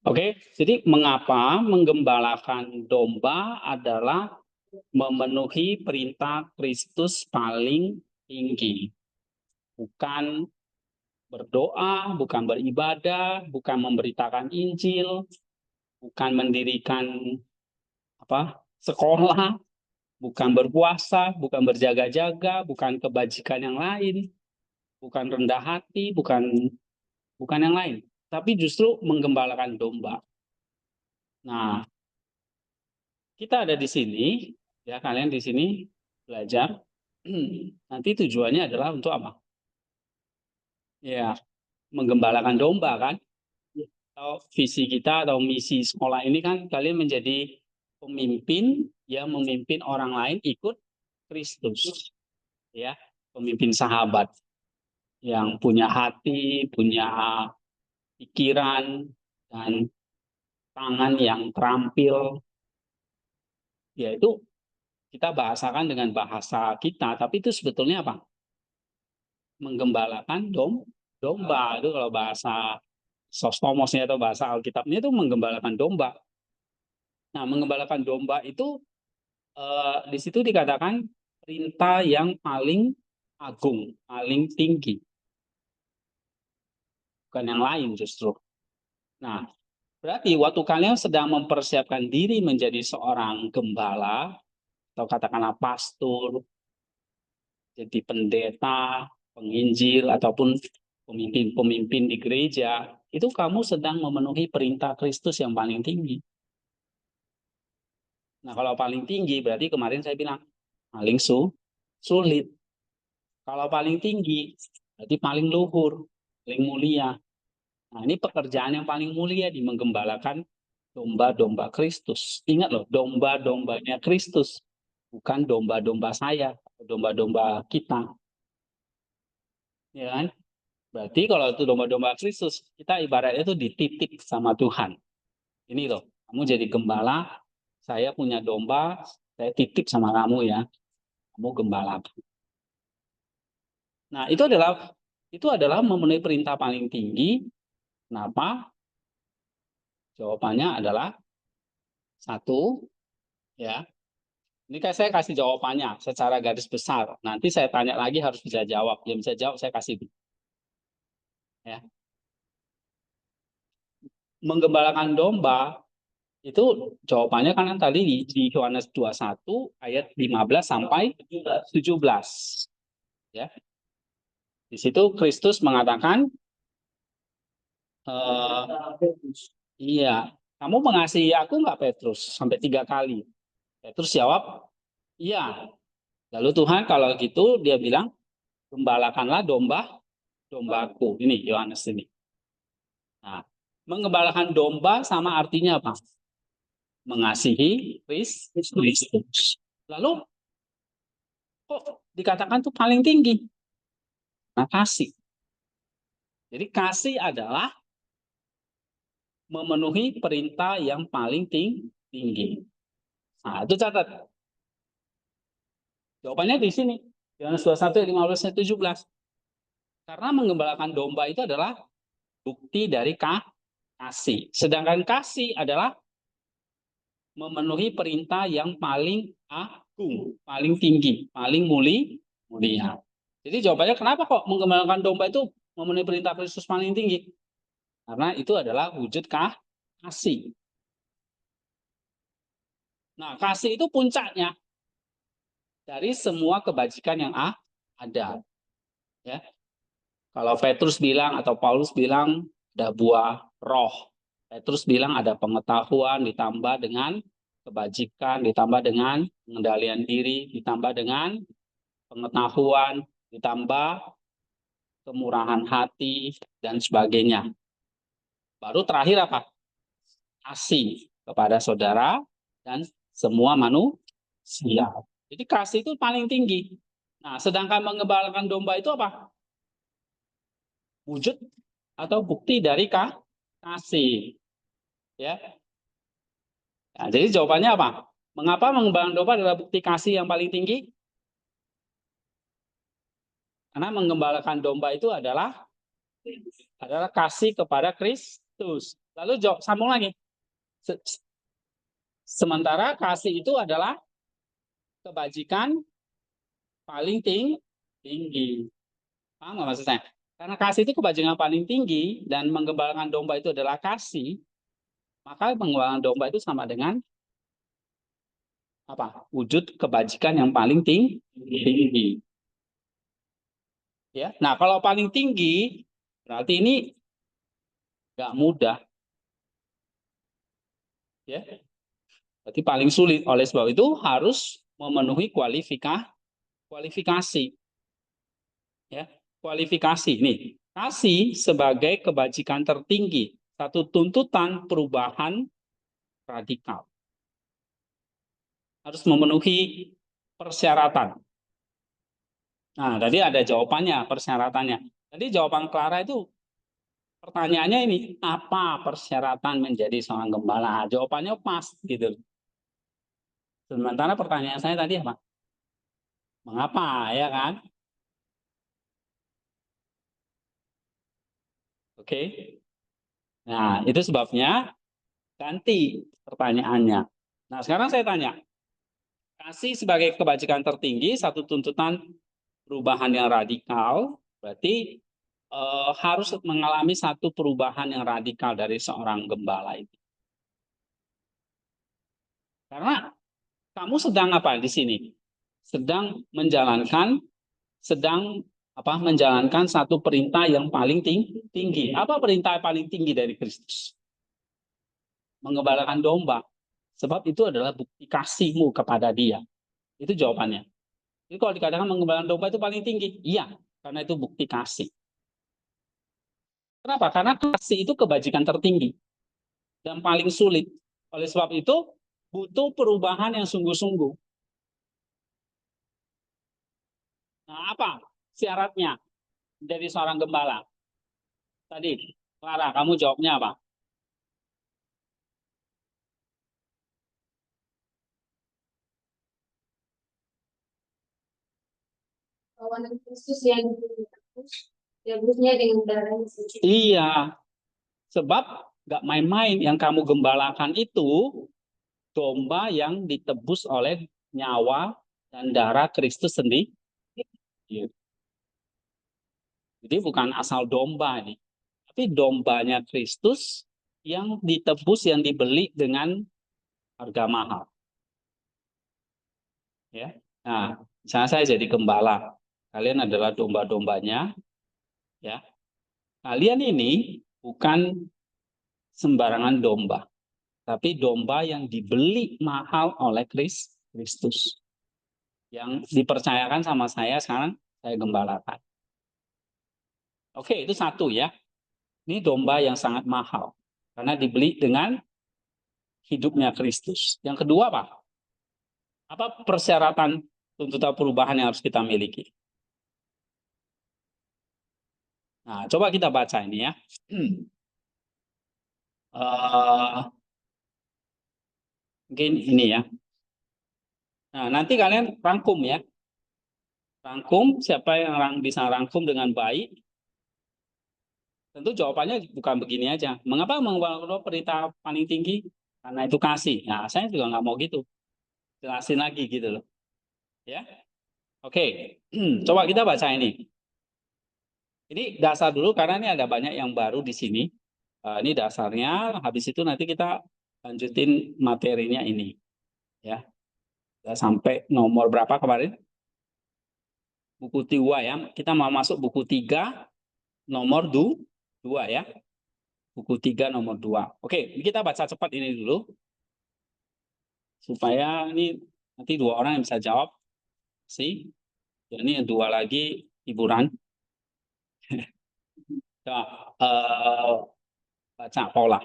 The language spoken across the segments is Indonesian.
Oke, jadi mengapa menggembalakan domba adalah memenuhi perintah Kristus paling tinggi? Bukan berdoa, bukan beribadah, bukan memberitakan Injil, bukan mendirikan sekolah, bukan berpuasa, bukan berjaga-jaga, bukan kebajikan yang lain, bukan rendah hati, bukan yang lain, tapi justru menggembalakan domba. Nah, kita ada di sini, ya kalian di sini belajar. Nanti tujuannya adalah untuk apa? Ya, menggembalakan domba kan? Atau visi kita atau misi sekolah ini kan kalian menjadi pemimpin yang memimpin orang lain ikut Kristus, ya, pemimpin sahabat yang punya hati, punya pikiran dan tangan yang terampil, yaitu kita bahasakan dengan bahasa kita, tapi itu sebetulnya apa? Menggembalakan domba. Itu kalau bahasa sostomosnya atau bahasa Alkitabnya itu menggembalakan domba. Nah, menggembalakan domba itu di situ dikatakan perintah yang paling agung, paling tinggi, bukan yang lain justru. Nah, berarti waktu kalian sedang mempersiapkan diri menjadi seorang gembala atau katakanlah pastor, jadi pendeta, penginjil, ataupun pemimpin-pemimpin di gereja, itu kamu sedang memenuhi perintah Kristus yang paling tinggi. Nah, kalau paling tinggi berarti kemarin saya bilang paling sulit. Kalau paling tinggi berarti paling luhur, paling mulia. Nah, ini pekerjaan yang paling mulia di menggembalakan domba-domba Kristus. Ingat loh, domba-dombanya Kristus, bukan domba-domba saya, domba-domba kita. Ya kan? Berarti kalau itu domba-domba Kristus, kita ibaratnya itu dititip sama Tuhan. Ini loh, kamu jadi gembala, saya punya domba, saya titip sama kamu ya, kamu gembala. Nah, itu adalah memenuhi perintah paling tinggi. Kenapa? Jawabannya adalah satu, ya. Ini kan saya kasih jawabannya secara garis besar. Nanti saya tanya lagi harus bisa jawab. Yang bisa jawab saya kasih. Ya. Menggembalakan domba itu jawabannya kan tadi di Yohanes 21 ayat 15 sampai 17. Ya. Di situ Kristus mengatakan, iya, kamu mengasihi aku nggak Petrus? Sampai 3 kali. Petrus jawab, iya. Lalu Tuhan kalau gitu dia bilang, gembalakanlah dombaku. Ini Yohanes ini. Nah, menggembalakan domba sama artinya apa? Mengasihi Kristus. Lalu kok dikatakan tuh paling tinggi? Nah, kasih. Jadi kasih adalah memenuhi perintah yang paling tinggi. Nah, itu catat. Jawabannya di sini. Yohanes 21 ayat 15 sampai 17. Karena menggembalakan domba itu adalah bukti dari kasih. Sedangkan kasih adalah memenuhi perintah yang paling agung, paling tinggi, paling mulia. Jadi jawabannya kenapa kok menggembalakan domba itu memenuhi perintah Kristus paling tinggi? Karena itu adalah wujud kasih. Nah, kasih itu puncaknya dari semua kebajikan yang ada. Ya. Kalau Petrus bilang atau Paulus bilang ada buah roh. Petrus bilang ada pengetahuan ditambah dengan kebajikan, ditambah dengan pengendalian diri, ditambah dengan pengetahuan, ditambah kemurahan hati, dan sebagainya. Baru terakhir apa? Kasih kepada saudara dan semua manusia. Jadi kasih itu paling tinggi. Nah, sedangkan mengembalakan domba itu apa? Wujud atau bukti dari kasih. Ya. Nah, jadi jawabannya apa? Mengapa mengembalakan domba adalah bukti kasih yang paling tinggi? Karena menggembalakan domba itu adalah kasih kepada Kristus. Lalu sambung lagi. Sementara kasih itu adalah kebajikan paling tinggi. Paham nggak maksud saya? Karena kasih itu kebajikan paling tinggi dan menggembalakan domba itu adalah kasih, maka penggembalakan domba itu sama dengan apa? Wujud kebajikan yang paling tinggi. Ya. Nah, kalau paling tinggi berarti ini nggak mudah. Ya. Berarti paling sulit. Oleh sebab itu harus memenuhi kualifikasi. Ya. Kualifikasi nih. Kasih sebagai kebajikan tertinggi, satu tuntutan perubahan radikal. Harus memenuhi persyaratan. Nah, tadi ada jawabannya, persyaratannya. Tadi jawaban Clara itu pertanyaannya ini, apa persyaratan menjadi seorang gembala? Jawabannya pas gitu. Sementara pertanyaan saya tadi apa? Mengapa, ya kan? Oke. Nah, itu sebabnya ganti pertanyaannya. Nah, sekarang saya tanya, kasih sebagai kebajikan tertinggi, satu tuntutan perubahan yang radikal, berarti harus mengalami satu perubahan yang radikal dari seorang gembala itu. Karena kamu sedang apa di sini? Sedang menjalankan satu perintah yang paling tinggi. Apa perintah paling tinggi dari Kristus? Mengembalakan domba. Sebab itu adalah bukti kasihmu kepada dia. Itu jawabannya. Jadi kalau dikatakan mengembalakan domba itu paling tinggi, iya, karena itu bukti kasih. Kenapa? Karena kasih itu kebajikan tertinggi dan paling sulit. Oleh sebab itu, butuh perubahan yang sungguh-sungguh. Nah, apa syaratnya dari seorang gembala? Tadi, Clara, kamu jawabnya apa? Kawanan Kristus yang ditebus, tebusnya dengan darahnya sendiri. Iya, sebab nggak main-main. Yang kamu gembalakan itu domba yang ditebus oleh nyawa dan darah Kristus sendiri. Jadi bukan asal domba nih, tapi dombanya Kristus yang ditebus, yang dibeli dengan harga mahal. Ya. Nah, misalnya saya jadi gembala, kalian adalah domba-dombanya, ya. Kalian ini bukan sembarangan domba, tapi domba yang dibeli mahal oleh Kristus, yang dipercayakan sama saya sekarang saya gembalakan. Oke, itu satu ya. Ini domba yang sangat mahal karena dibeli dengan hidupnya Kristus. Yang kedua apa? Apa persyaratan tuntutan perubahan yang harus kita miliki? Nah, coba kita baca ini ya. Mungkin ini ya. Nah, nanti kalian rangkum ya. Rangkum, siapa yang bisa rangkum dengan baik. Tentu jawabannya bukan begini aja. Mengapa mengubah perintah paling tinggi? Karena itu kasih. Nah, saya juga nggak mau gitu. Jelasin lagi gitu loh. Ya, oke. Coba kita baca ini. Ini dasar dulu karena ini ada banyak yang baru di sini. Ini dasarnya. Habis itu nanti kita lanjutin materinya ini. Ya, sampai nomor berapa kemarin? Buku 2 ya. Kita mau masuk buku 3 nomor 2 ya. Buku 3 nomor 2. Oke, kita baca cepat ini dulu supaya ini nanti 2 orang yang bisa jawab sih. Ya, ini 2 lagi hiburan. Ya, baca pola.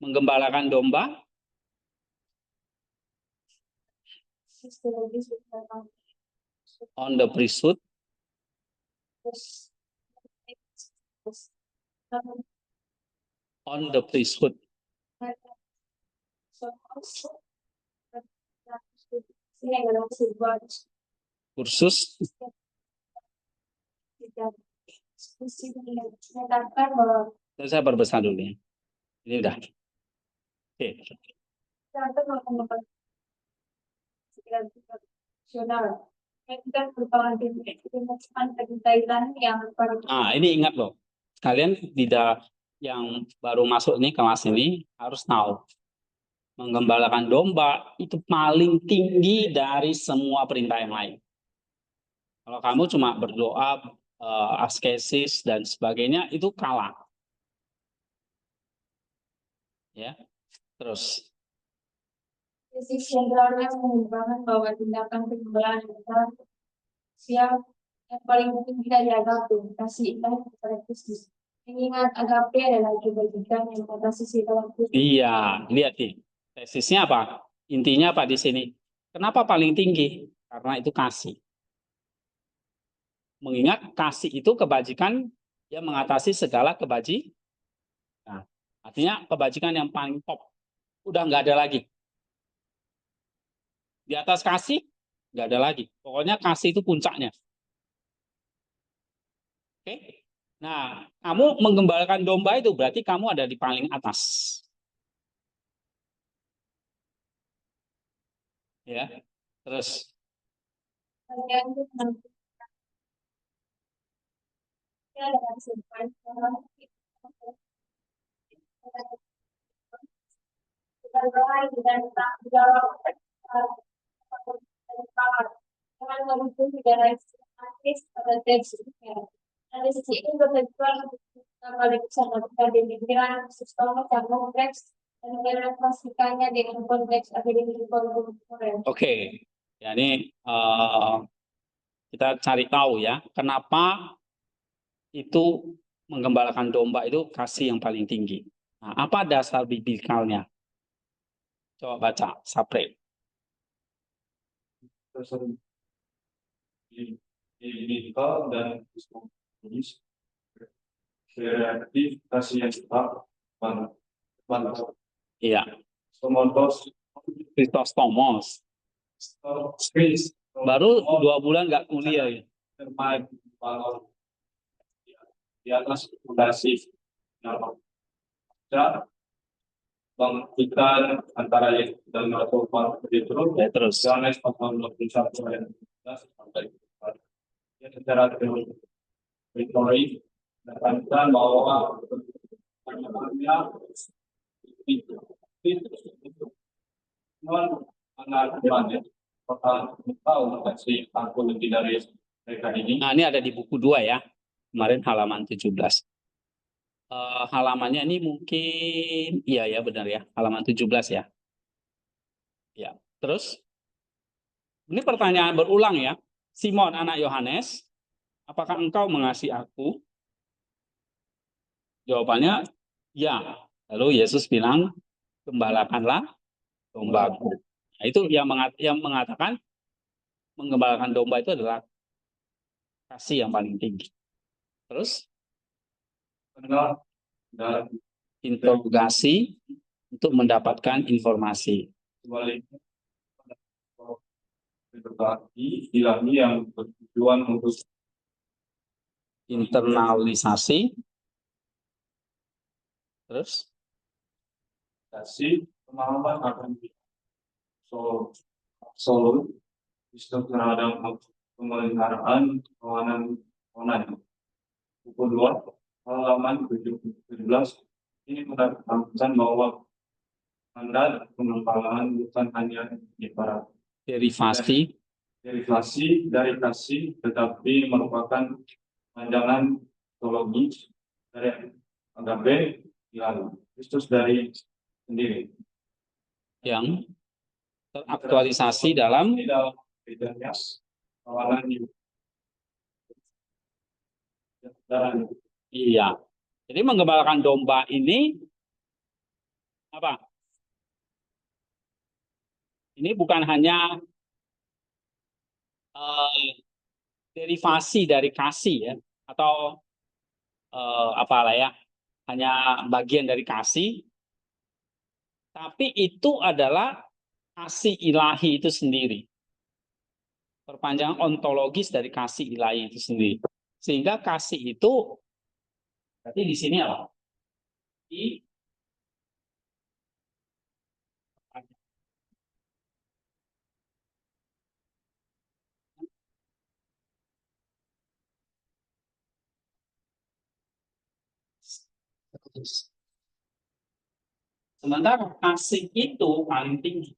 Menggembalakan domba. On the priesthood. On the priesthood. Kursus dan diskusi menyatakan bahwa Saya perbesar dulu ya. Ini udah. Oke. kita melakukan nasional yang kita merupakan dengan Thailand yang baru. Ini ingat loh. Kalian tidak yang baru masuk nih kelas ini harus tahu. Menggembalakan domba itu paling tinggi dari semua perintah yang lain. Kalau kamu cuma berdoa, askesis dan sebagainya itu kalah. Ya. Terus Sisi sentralnya mengembangkan bahwa tindakan penggembalaan adalah siap yang paling mungkin kita diagape, kasih ilahi kepada Kristus. Mengingat agape adalah kebajikan yang mengatasi segala dosa. iya, lihat nih. Tesisnya apa? Intinya apa di sini? Kenapa paling tinggi? Karena itu kasih. Mengingat kasih itu kebajikan yang mengatasi segala kebajikan. Nah, artinya kebajikan yang paling top. Udah nggak ada lagi. Di atas kasih, nggak ada lagi. Pokoknya kasih itu puncaknya. Oke? Nah, kamu menggembalakan domba itu berarti kamu ada di paling atas. Ya. Terus Kalian itu nanti ada simpan kita doa dan tak jawab dengan mendukung negara sistematis pada teks dari sisi ini bertujuan untuk kembali bersama kita di pikiran sistem yang kompleks dan merefleksikannya dengan konteks akademik kontemporer. Oke. Ya ini kita cari tahu ya, kenapa itu menggembalakan domba itu kasih yang paling tinggi. Nah, apa dasar biblikalnya? Coba baca, Sapre. Dasar biblikal dan kristostomis berarti kasih yang tetap bantah. Iya, Somontos Kristostomos. Baru 2 bulan nggak kuliah ya. terbaik kalau di atas fondasi nama bangkitan antara yang dan atau Ya, terus. Yohanes pasal 21 ayat 11 sampai 24. Ya, secara teori menekankan bahwa sebenarnya itu anak temannya bakal tahu kasih aku lebih dari mereka ini. Nah, ini ada di buku 2 ya. Kemarin halaman 17. Halamannya ini mungkin iya ya benar ya, halaman 17 ya. Ya. Terus ini pertanyaan berulang ya. Simon anak Yohanes, apakah engkau mengasihi aku? Jawabannya ya. Lalu Yesus bilang, gembalakanlah dombaku. Nah, itu yang mengatakan menggembalakan domba itu adalah kasih yang paling tinggi. Terus Benar dan interogasi untuk mendapatkan informasi. sebaliknya berarti ilahi yang bertujuan untuk Internalisasi. Terus kasih pemahaman akan absolut sistem terhadap pemeliharaan kawanan online. Buku 2 halaman 17 ini menekankan bahwa mandat pengembangan bukan hanya ibarat derivasi. derivasi dari kasih, tetapi merupakan panjangan teologi dari agape ilahi Kristus dari sendiri Yang teraktualisasi dalam bedanya kawanan dan iya. Jadi menggembalakan domba ini apa? Ini bukan hanya derivasi dari kasih ya, atau apalah ya, hanya bagian dari kasih, tapi itu adalah kasih ilahi itu sendiri. Perpanjangan ontologis dari kasih ilahi itu sendiri. Sehingga kasih itu berarti di sini apa? Di sementara kasih itu paling tinggi.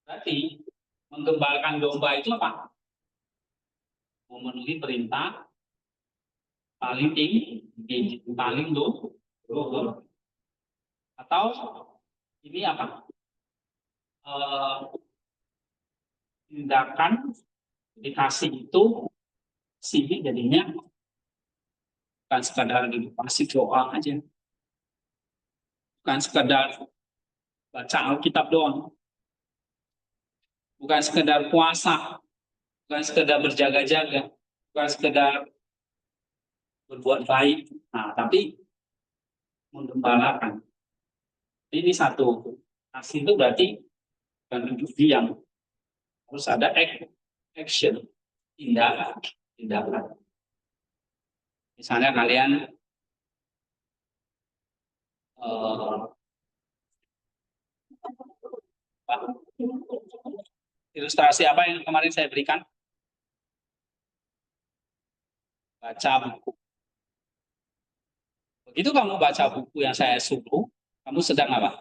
Berarti menggembalkan domba itu apa? Memenuhi perintah paling tinggi, paling luhur. Atau ini apa? Tindakan dikasih itu sini jadinya bukan sekadar pasif doa aja, bukan sekadar baca Alkitab doang, bukan sekedar puasa, bukan sekedar berjaga-jaga, bukan sekedar berbuat baik, nah tapi menggembalakan. Ini satu kasih itu berarti bukan duduk diam, harus ada action, tindakan. Misalnya kalian ilustrasi apa yang kemarin saya berikan? Baca buku. Begitu kamu baca buku yang saya suruh, kamu sedang apa?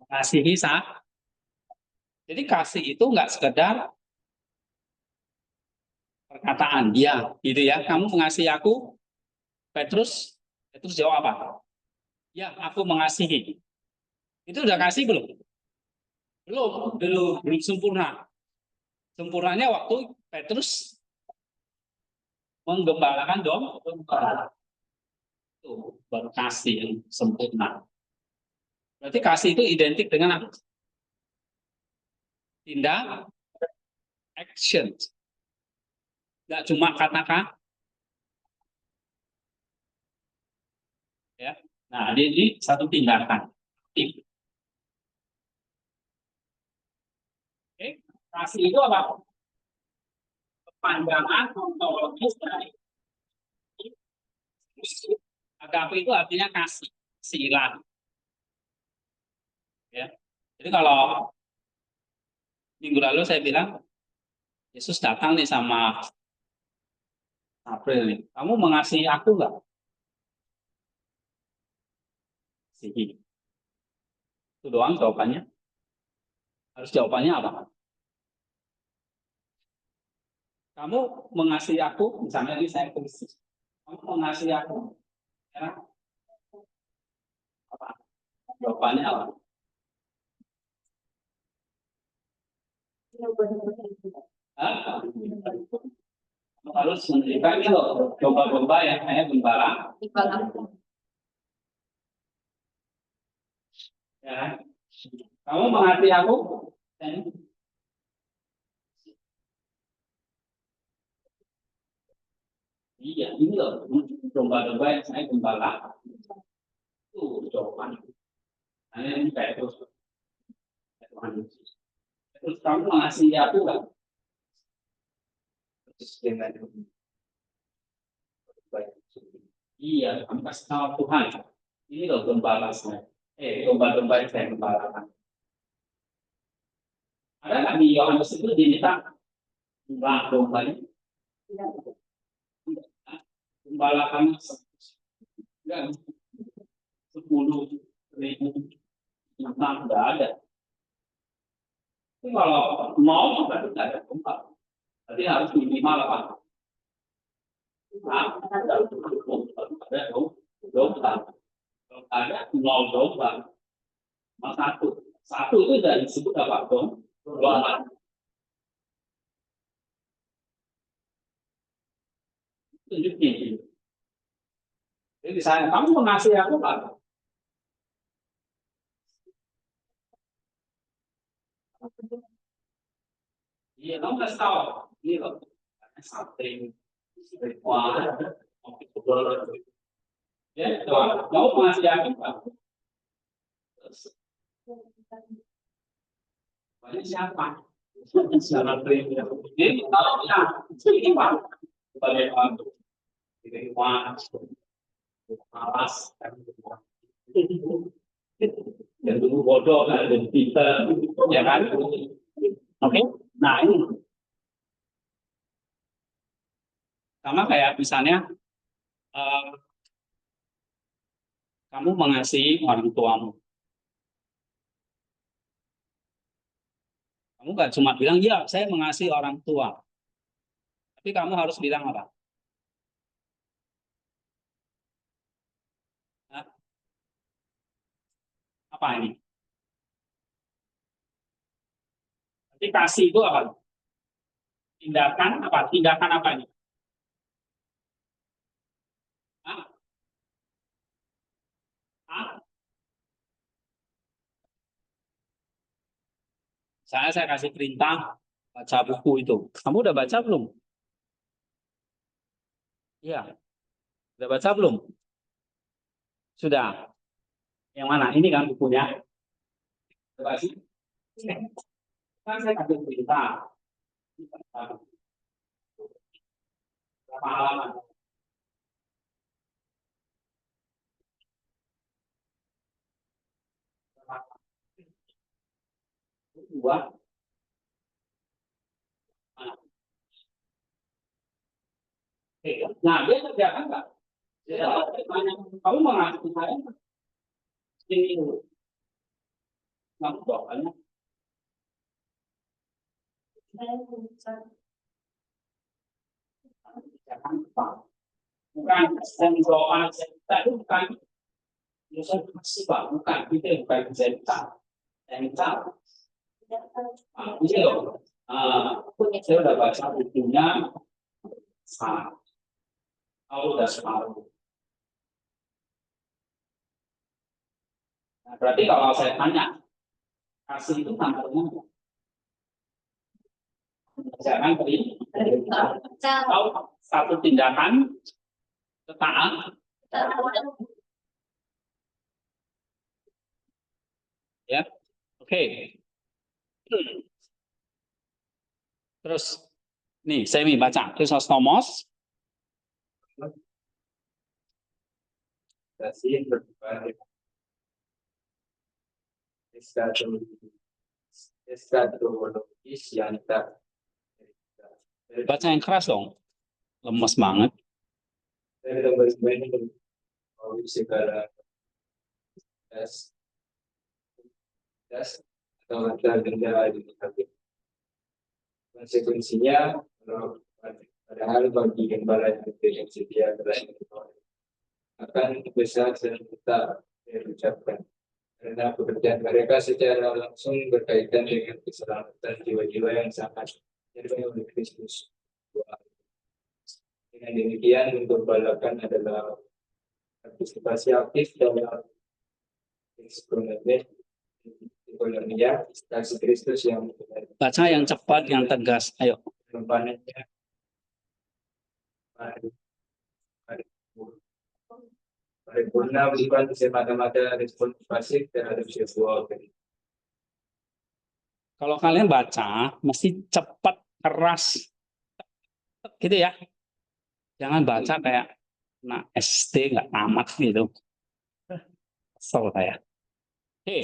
Mengasihi sah. Jadi kasih itu nggak sekedar perkataan, ya, gitu ya. Kamu mengasihi aku, Petrus jawab apa? Ya, aku mengasihi. Itu udah kasih belum? Belum sempurna. Sempurnanya waktu Petrus menggembalakan domba. Itu baru kasih yang sempurna. Berarti kasih itu identik dengan apa? Tindak, action. Nggak cuma kata-kata. Ya. Nah, ini satu tindakan. Oke, kasih itu apa? Pandangan ontologis dari agape itu artinya kasih, kasihan. Ya. Jadi kalau minggu lalu saya bilang Yesus datang nih sama April nih. Kamu mengasihi aku nggak? Kasih. Itu doang jawabannya. Harus jawabannya apa? Kamu mengasihi aku, misalnya ini saya tulis. Kamu mengasihi aku, ya? Apa? Jawabannya apa? Hah? Harus memberikan itu domba-domba yang hanya gembala. Ya. Kamu mengasihi aku? Iya, ini loh domba-domba yang saya gembala. Itu jawaban. Hanya ini kayak terus. Terus kamu mengasihi aku nggak? Iya, kamu kasih tahu Tuhan. Ini loh gembala saya. Domba-domba yang saya gembalakan. Ada nggak di Yohanes itu diminta jumlah dombanya? Gembalakannya 10.000 nggak ada. Tapi kalau mau berarti nggak ada domba. Berarti harus minimal apa? Ada domba. Kalau ada 0 domba, satu itu sudah disebut apa dong? Domba. Tunjukin. Jadi misalnya kamu mengasihi aku Pak. Iya, kamu kasih tahu. Ini loh, something. Wah, ya, kamu mengasihi aku Pak. Banyak siapa? Secara prinsip. Jadi kalau kita ini Pak, sebagai orang ini Pak, malas, dan dulu bodoh kan, dan pinter, ya kan? Oke, nah ini sama kayak misalnya kamu mengasihi orang tuamu. Kamu nggak cuma bilang, ya saya mengasihi orang tua. Tapi kamu harus bilang apa? Hah? Apa ini? Jadi kasih itu apa? Tindakan apa? Tindakan apa ini? Hah? Hah? Saya kasih perintah baca buku itu. Kamu udah baca belum? Iya. Udah baca belum? Sudah. Yang mana? Ini kan bukunya. Coba sih. Kan saya kasih perintah. Berapa halaman? Dua. Nah, dia kerjakan nggak? Dia tanya, kamu mengasihi saya? Ini dulu. Kamu doanya. Jangan lupa. Bukan doa kita itu bukan Yusuf masih Pak, bukan itu bukan cerita. Cerita. Ini loh. Saya udah baca bukunya. Kalau udah separuh. Nah, berarti kalau saya tanya, kasih itu tantangannya apa? Jangan beri. Tahu satu tindakan ketaat. Ya, oke. Terus, nih saya ingin baca Chrysostomos. Kasih berbalik. Eskatologis yang tak Baca yang keras dong. Lemes banget. saya berbalik segala das atau ada benda di hati. Konsekuensinya, padahal bagi gembala yang sedia akan besar dan tetap diucapkan. Karena pekerjaan mereka secara langsung berkaitan dengan keselamatan jiwa-jiwa yang sangat diridhoi oleh Kristus. Dengan demikian, menggembalakan adalah partisipasi aktif dalam ekonominya kasih Kristus yang Baca yang cepat, yang tegas. Ayo. mempanennya paripurna bukan semata-mata respon pasif terhadap sebuah Kalau kalian baca, mesti cepat, keras, gitu ya. Jangan baca kayak nah SD nggak tamat gitu. Kesel saya. Oke,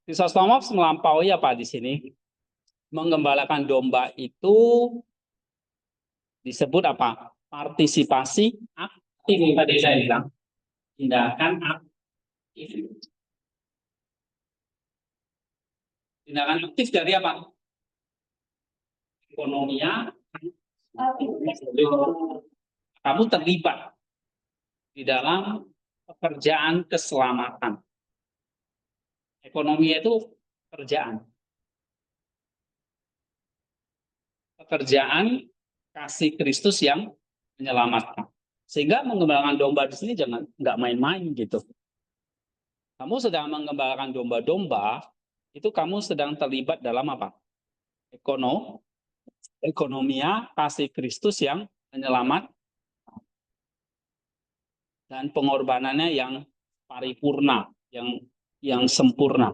Chrysostomos melampaui apa di sini? Menggembalakan domba itu disebut apa? Partisipasi aktif. Tadi saya bilang tindakan aktif. Tindakan aktif dari apa? Ekonominya. Kamu terlibat di dalam pekerjaan keselamatan. Ekonomi itu pekerjaan. Pekerjaan kasih Kristus yang menyelamatkan. Sehingga mengembalakan domba di sini jangan nggak main-main gitu. Kamu sedang mengembalakan domba-domba, itu kamu sedang terlibat dalam apa? Ekonomia kasih Kristus yang menyelamat dan pengorbanannya yang paripurna, yang sempurna.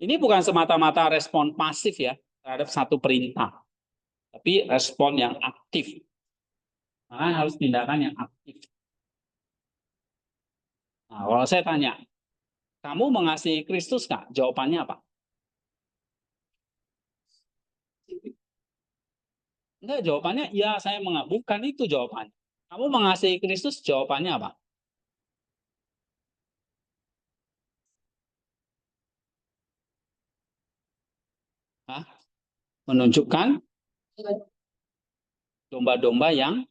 Ini bukan semata-mata respon pasif ya terhadap satu perintah, tapi respon yang aktif. Maka harus tindakan yang aktif. Nah, kalau saya tanya, kamu mengasihi Kristus nggak? Jawabannya apa? Enggak, jawabannya ya saya bukan itu jawabannya. Kamu mengasihi Kristus, jawabannya apa? Hah? Menunjukkan domba-domba yang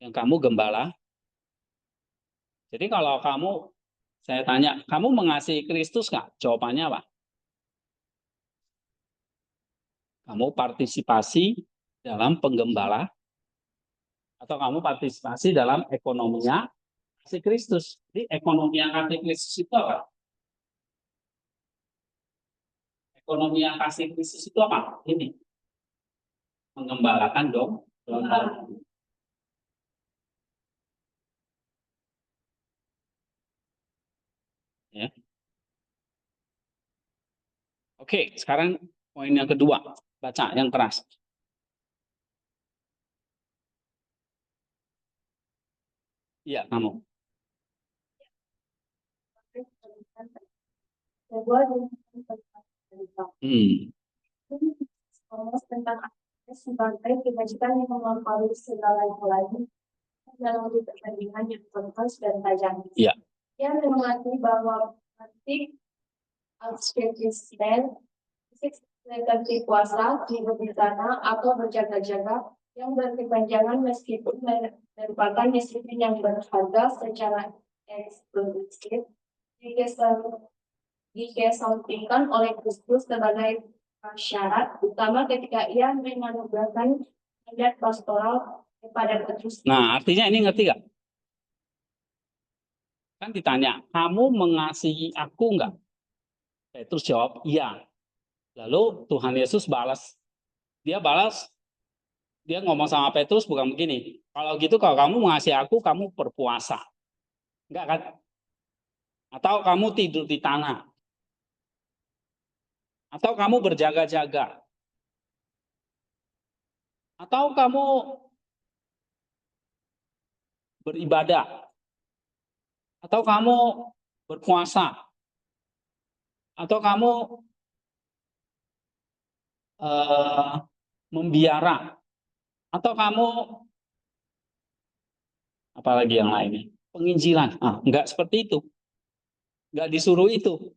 kamu gembala. Jadi kalau saya tanya, kamu mengasihi Kristus nggak? Jawabannya apa? Kamu partisipasi dalam penggembala, atau kamu partisipasi dalam ekonominya kasih Kristus. Jadi ekonomi yang kasih Kristus itu apa? Ekonomi yang kasih Kristus itu apa? Ini mengembalakan domba. Ya. Oke, sekarang poin yang kedua, baca yang keras. Iya, kamu. Ngomong tentang sebagai kebajikan yang melampaui segala yang lain dalam perbandingan yang konkret dan tajam. Iya. Yang mengerti bahwa praktik asketisme, seperti puasa, hidup di tanah, atau berjaga-jaga yang berkepanjangan meskipun merupakan disiplin yang berharga secara eksklusif, dikesampingkan oleh Kristus sebagai syarat utama ketika ia menganugerahkan mandat pastoral kepada Petrus. Nah, artinya ini ngerti gak? Kan ditanya, kamu mengasihi aku enggak? Petrus jawab, iya. Lalu Tuhan Yesus balas. Dia ngomong sama Petrus bukan begini. Kalau gitu, kalau kamu mengasihi aku, kamu berpuasa. Enggak kan? Atau kamu tidur di tanah. Atau kamu berjaga-jaga. Atau kamu beribadah. Atau kamu berpuasa. Atau kamu membiara. Atau kamu apalagi yang lainnya, penginjilan. Enggak seperti itu. Enggak disuruh itu.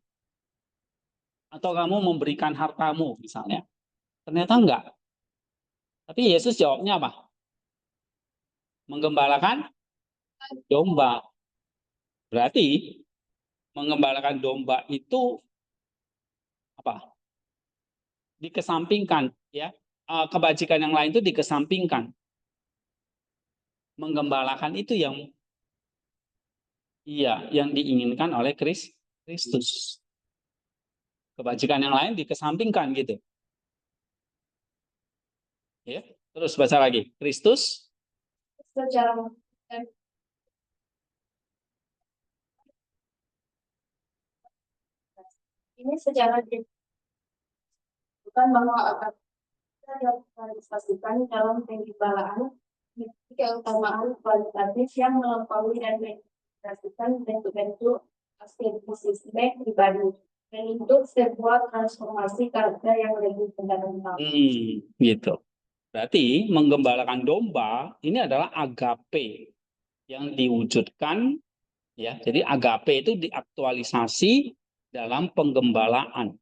Atau kamu memberikan hartamu misalnya. Ternyata enggak. Tapi Yesus jawabnya apa? Menggembalakan domba. Berarti menggembalakan domba itu apa? Dikesampingkan, ya. Kebajikan yang lain itu dikesampingkan. Menggembalakan itu yang diinginkan oleh Kristus. Kebajikan yang lain dikesampingkan gitu. Ya, terus baca lagi. Kristus Secara ini secara bukan bahwa akan direalisasikan dalam penggembalaan keutamaan kualitatif yang melampaui dan mengintegrasikan bentuk-bentuk asketisme pribadi bentuk sebuah transformasi karakter yang lebih fundamental. Gitu. Berarti menggembalakan domba ini adalah agape yang diwujudkan, ya. Jadi agape itu diaktualisasi dalam penggembalaan.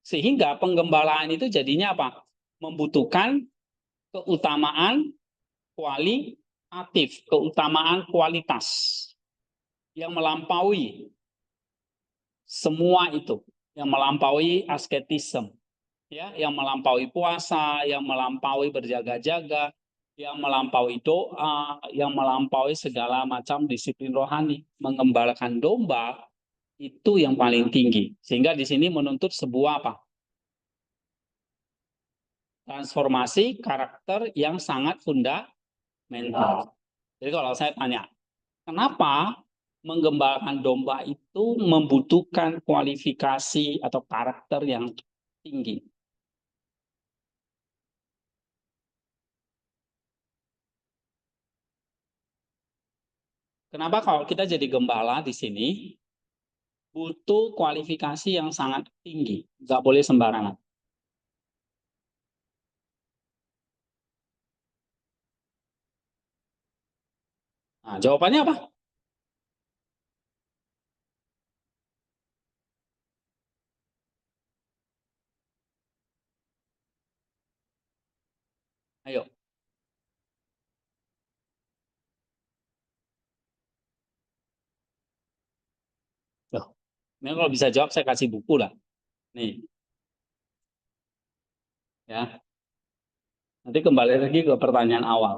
Sehingga penggembalaan itu jadinya apa? Membutuhkan keutamaan kualitatif, keutamaan kualitas yang melampaui semua itu, yang melampaui asketisme, ya, yang melampaui puasa, yang melampaui berjaga-jaga, yang melampaui doa, yang melampaui segala macam disiplin rohani. Mengembalakan domba itu yang paling tinggi. Sehingga di sini menuntut sebuah apa? Transformasi karakter yang sangat fundamental. Jadi kalau saya tanya, kenapa menggembalakan domba itu membutuhkan kualifikasi atau karakter yang tinggi. Kenapa kalau kita jadi gembala di sini butuh kualifikasi yang sangat tinggi, nggak boleh sembarangan. Nah, jawabannya apa? Ayo. Loh, ini kalau bisa jawab saya kasih buku lah. Nih, ya. Nanti kembali lagi ke pertanyaan awal.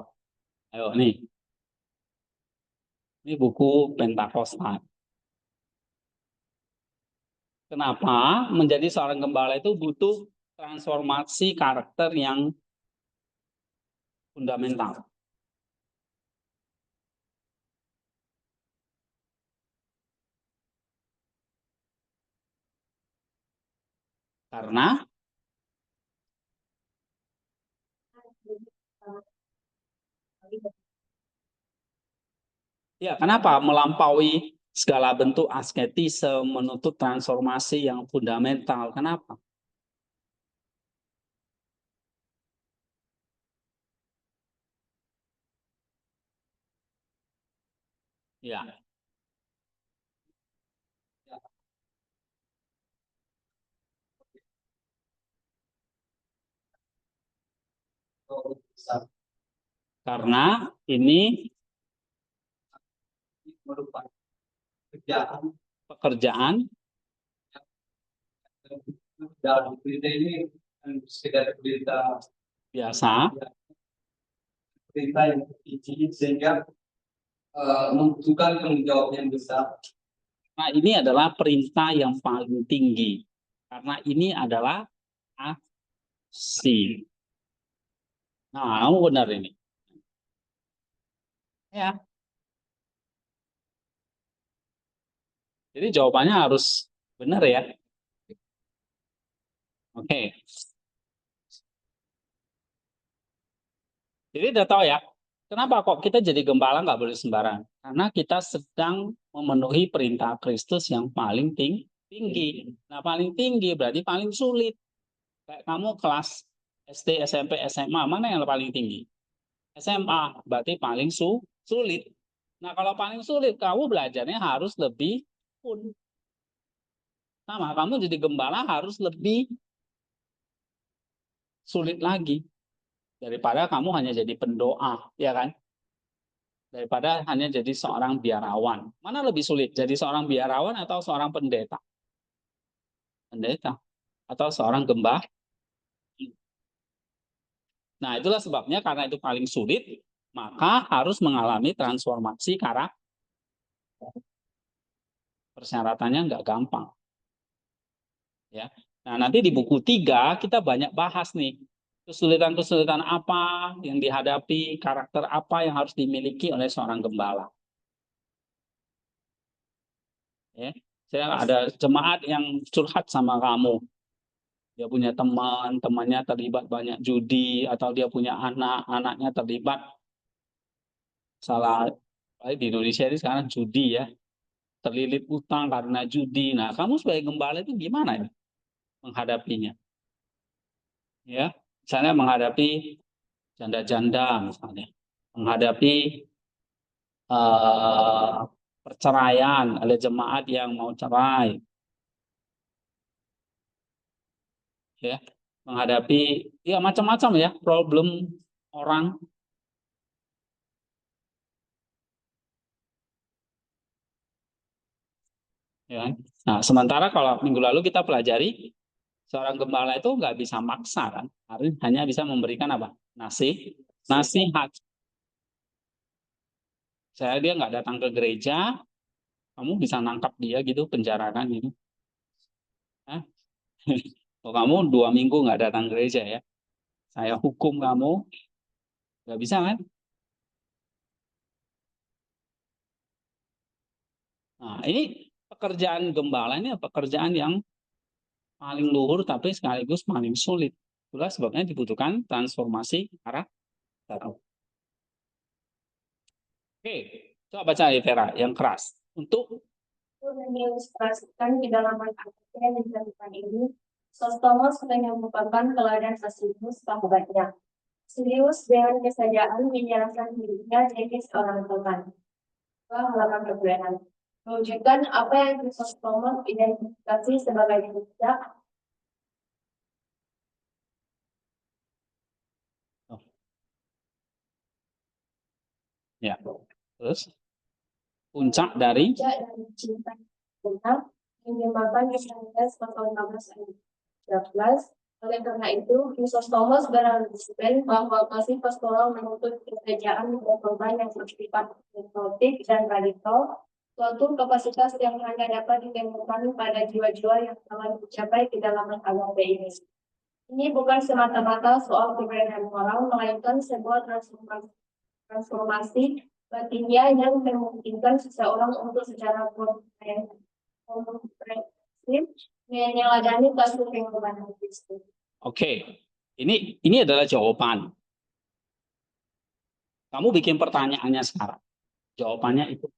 Ayo, nih. Ini buku Pentakosta. Kenapa menjadi seorang gembala itu butuh transformasi karakter yang fundamental? Karena ya, kenapa melampaui segala bentuk asketisme menuntut transformasi yang fundamental? Kenapa? Ya, karena ini merupakan kerjaan pekerjaan dalam berita ini bukan sekedar berita biasa berita yang tinggi sehingga membutuhkan tanggung jawab yang besar. Nah, ini adalah perintah yang paling tinggi. Karena ini adalah aksi. Nah, kamu benar ini. Ya. Jadi jawabannya harus benar ya. Oke. Jadi udah tahu ya, kenapa kok kita jadi gembala nggak boleh sembarangan? Karena kita sedang memenuhi perintah Kristus yang paling tinggi. Nah, paling tinggi berarti paling sulit. Kayak kamu kelas SD, SMP, SMA, mana yang paling tinggi? SMA, berarti paling sulit. Nah, kalau paling sulit, kamu belajarnya harus lebih pun. Sama, kamu jadi gembala harus lebih sulit lagi. Daripada kamu hanya jadi pendoa, ya kan? Daripada hanya jadi seorang biarawan. Mana lebih sulit, jadi seorang biarawan atau seorang pendeta? Pendeta. Atau seorang gembala? Nah, itulah sebabnya karena itu paling sulit, maka harus mengalami transformasi karakter. Persyaratannya nggak gampang. Ya. Nah, nanti di buku 3 kita banyak bahas nih. Kesulitan-kesulitan apa yang dihadapi, karakter apa yang harus dimiliki oleh seorang gembala. Ya. Saya ada jemaat yang curhat sama kamu. Dia punya teman, temannya terlibat banyak judi, atau dia punya anak, anaknya terlibat salah. Di Indonesia ini sekarang judi ya, terlilit utang karena judi. Nah, kamu sebagai gembala itu gimana ya menghadapinya? Ya, misalnya menghadapi janda-janda misalnya, menghadapi eh, perceraian, ada jemaat yang mau cerai, ya, menghadapi ya macam-macam ya problem orang, ya. Nah, sementara kalau minggu lalu kita pelajari seorang gembala itu nggak bisa maksa kan, hanya bisa memberikan apa? Nasihat. Saya dia nggak datang ke gereja, kamu bisa nangkap dia gitu, penjarakan gitu. Hah? Oh, kamu 2 minggu nggak datang ke gereja ya, saya hukum kamu, nggak bisa kan? Nah, ini pekerjaan gembala ini pekerjaan yang paling luhur tapi sekaligus paling sulit. Itulah sebabnya dibutuhkan transformasi karakter. Oke, coba baca ya Vera yang keras. Untuk mengilustrasikan kedalaman aktivitas yang dilakukan ini, Sostomos hanya merupakan teladan Basilius sahabatnya. Basilius dengan kesadaran menyerahkan dirinya jadi seorang teman. Halaman berbeda. Mewujudkan apa yang Sostomos identifikasi sebagai bijak. ya, terus puncak dari Cinta benar yang dimakan di Yohanes pasal 16 ayat 13. Oleh karena itu, Chrysostomos beralasan bahwa kasih pastoral menuntut kerajaan dan korban yang bersifat hipnotik dan radikal, suatu kapasitas yang hanya dapat ditemukan pada jiwa-jiwa yang telah mencapai kedalaman agape ini. Ini bukan semata-mata soal kebenaran moral, melainkan sebuah transformasi batinnya yang memungkinkan seseorang untuk secara komprehensif meneladani kasus pengorbanan Kristus. Oke, ini adalah jawaban. Kamu bikin pertanyaannya sekarang. Jawabannya itu.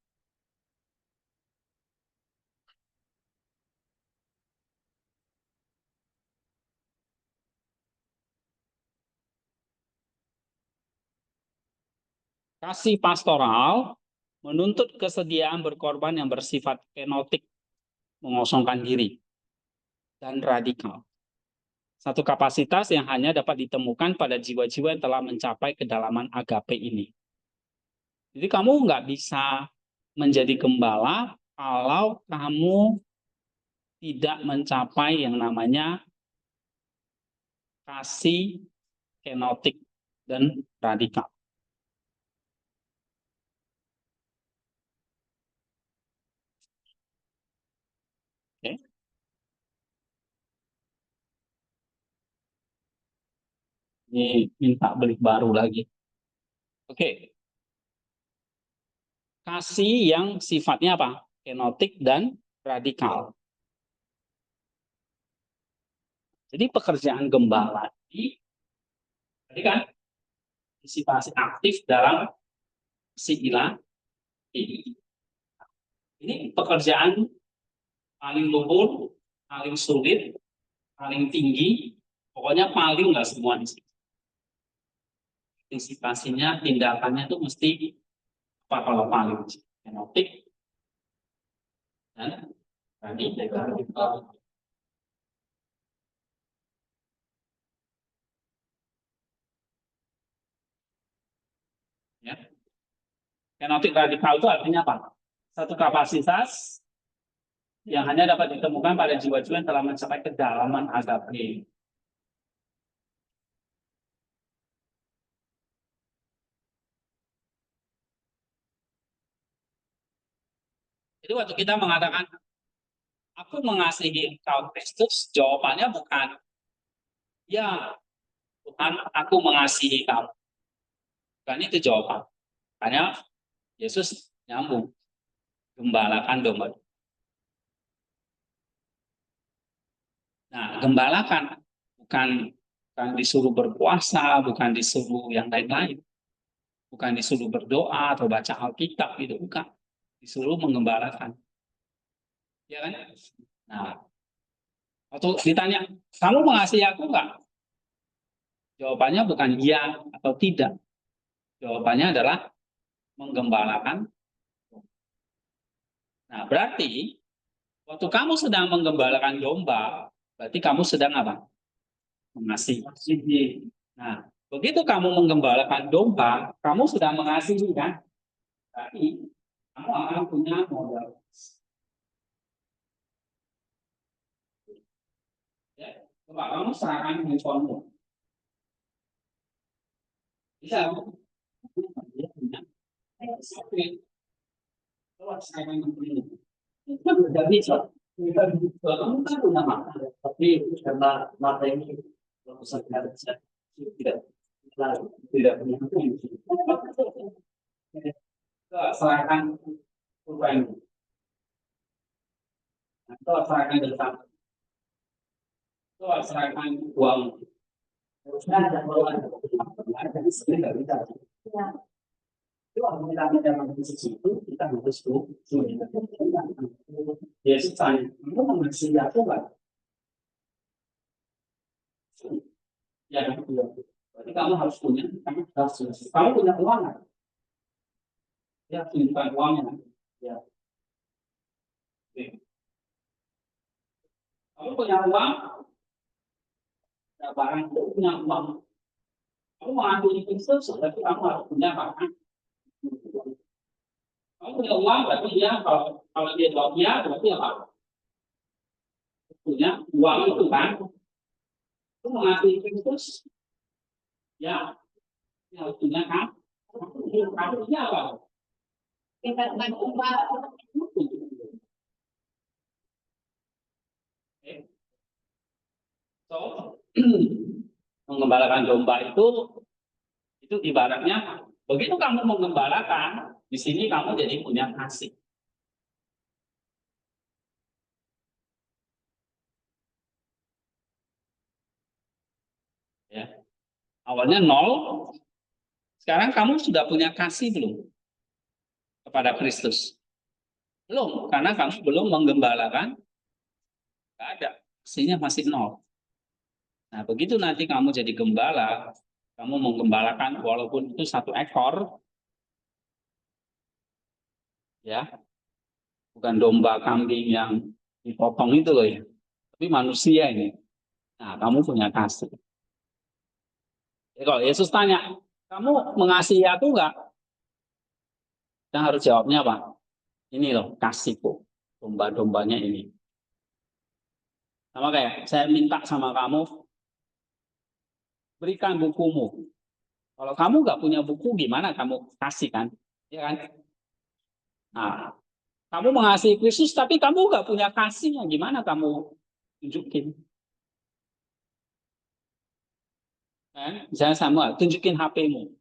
Kasih pastoral menuntut kesediaan berkorban yang bersifat kenotik, mengosongkan diri, dan radikal. Satu kapasitas yang hanya dapat ditemukan pada jiwa-jiwa yang telah mencapai kedalaman agape ini. Jadi kamu nggak bisa menjadi gembala kalau kamu tidak mencapai yang namanya kasih kenotik dan radikal. Oke. Ini minta beli baru lagi. Oke. Kasih yang sifatnya apa? Kenotik dan radikal. Jadi pekerjaan gembala ini tadi kan partisipasi aktif dalam si ilah ini. Ini pekerjaan paling luhur, paling sulit, paling tinggi, pokoknya paling nggak semua di sini. Partisipasinya, tindakannya itu mesti apa kalau paling kenotik dan radikal. Ya. Kenotik radikal itu artinya apa? Satu kapasitas yang hanya dapat ditemukan pada jiwa-jiwa yang telah mencapai kedalaman agape. Jadi waktu kita mengatakan aku mengasihi engkau Kristus, jawabannya bukan ya Tuhan aku mengasihi kamu. Bukan itu jawaban. Karena Yesus nyambung, gembalakan domba. Nah, gembalakan bukan disuruh berpuasa, bukan disuruh yang lain-lain. Bukan disuruh berdoa atau baca Alkitab, itu bukan. Disuruh menggembalakan. Ya kan? Nah, waktu ditanya, kamu mengasihi aku enggak? Jawabannya bukan iya atau tidak. Jawabannya adalah menggembalakan. Nah, berarti waktu kamu sedang menggembalakan domba, berarti kamu sedang apa? Mengasihi. Nah, begitu kamu menggembalakan domba, kamu sedang mengasihi kan? Tapi kamu akan punya modal. Ya, coba kamu serahkan handphonemu. Bisa kamu? Coba serahkan handphonemu. Tidak bisa. Kamu kan punya mata, tapi karena mata ini tidak tidak punya fungsi. Serahkan pulpen. Atau serahkan bersama. Atau serahkan uang. Harusnya ada peluang. Ada di sini nggak bisa. Ya. Itu kalau kita dalam posisi itu, kita harus tuh. Yesus tanya, kamu mengasihi aku nggak? Ya, berarti kamu harus punya, kamu punya uang nggak? Ya, tunjukkan uangnya. Ya. Oke. Kamu punya uang, ada barang itu punya uang. Kamu mengakui Kristus, berarti kamu harus punya barang. Kamu punya uang, berarti dia kalau dia jawab ya, berarti apa? Punya uang itu kan? Kamu mengakui Kristus, ya, harus punya kan? Kamu punya apa? Tingkat uang. So, mengembalakan domba itu ibaratnya begitu kamu mengembalakan, di sini kamu jadi punya kasih. Ya. Awalnya 0, sekarang kamu sudah punya kasih belum kepada Kristus? Belum, karena kamu belum menggembalakan, nggak ada, kasihnya masih 0. Nah, begitu nanti kamu jadi gembala, kamu menggembalakan walaupun itu 1 ekor, ya, bukan domba kambing yang dipotong itu loh ya, tapi manusia ini. Nah, kamu punya kasih. Jadi kalau Yesus tanya, kamu mengasihi aku nggak? Kita harus jawabnya apa? Ini loh, kasihku. Domba-dombanya ini. Sama kayak, saya minta sama kamu, berikan bukumu. Kalau kamu nggak punya buku, gimana kamu kasih kan? Ya kan? Nah, kamu mengasihi Kristus, tapi kamu nggak punya kasihnya, gimana kamu tunjukin? Kan? Misalnya sama, tunjukin HP-mu.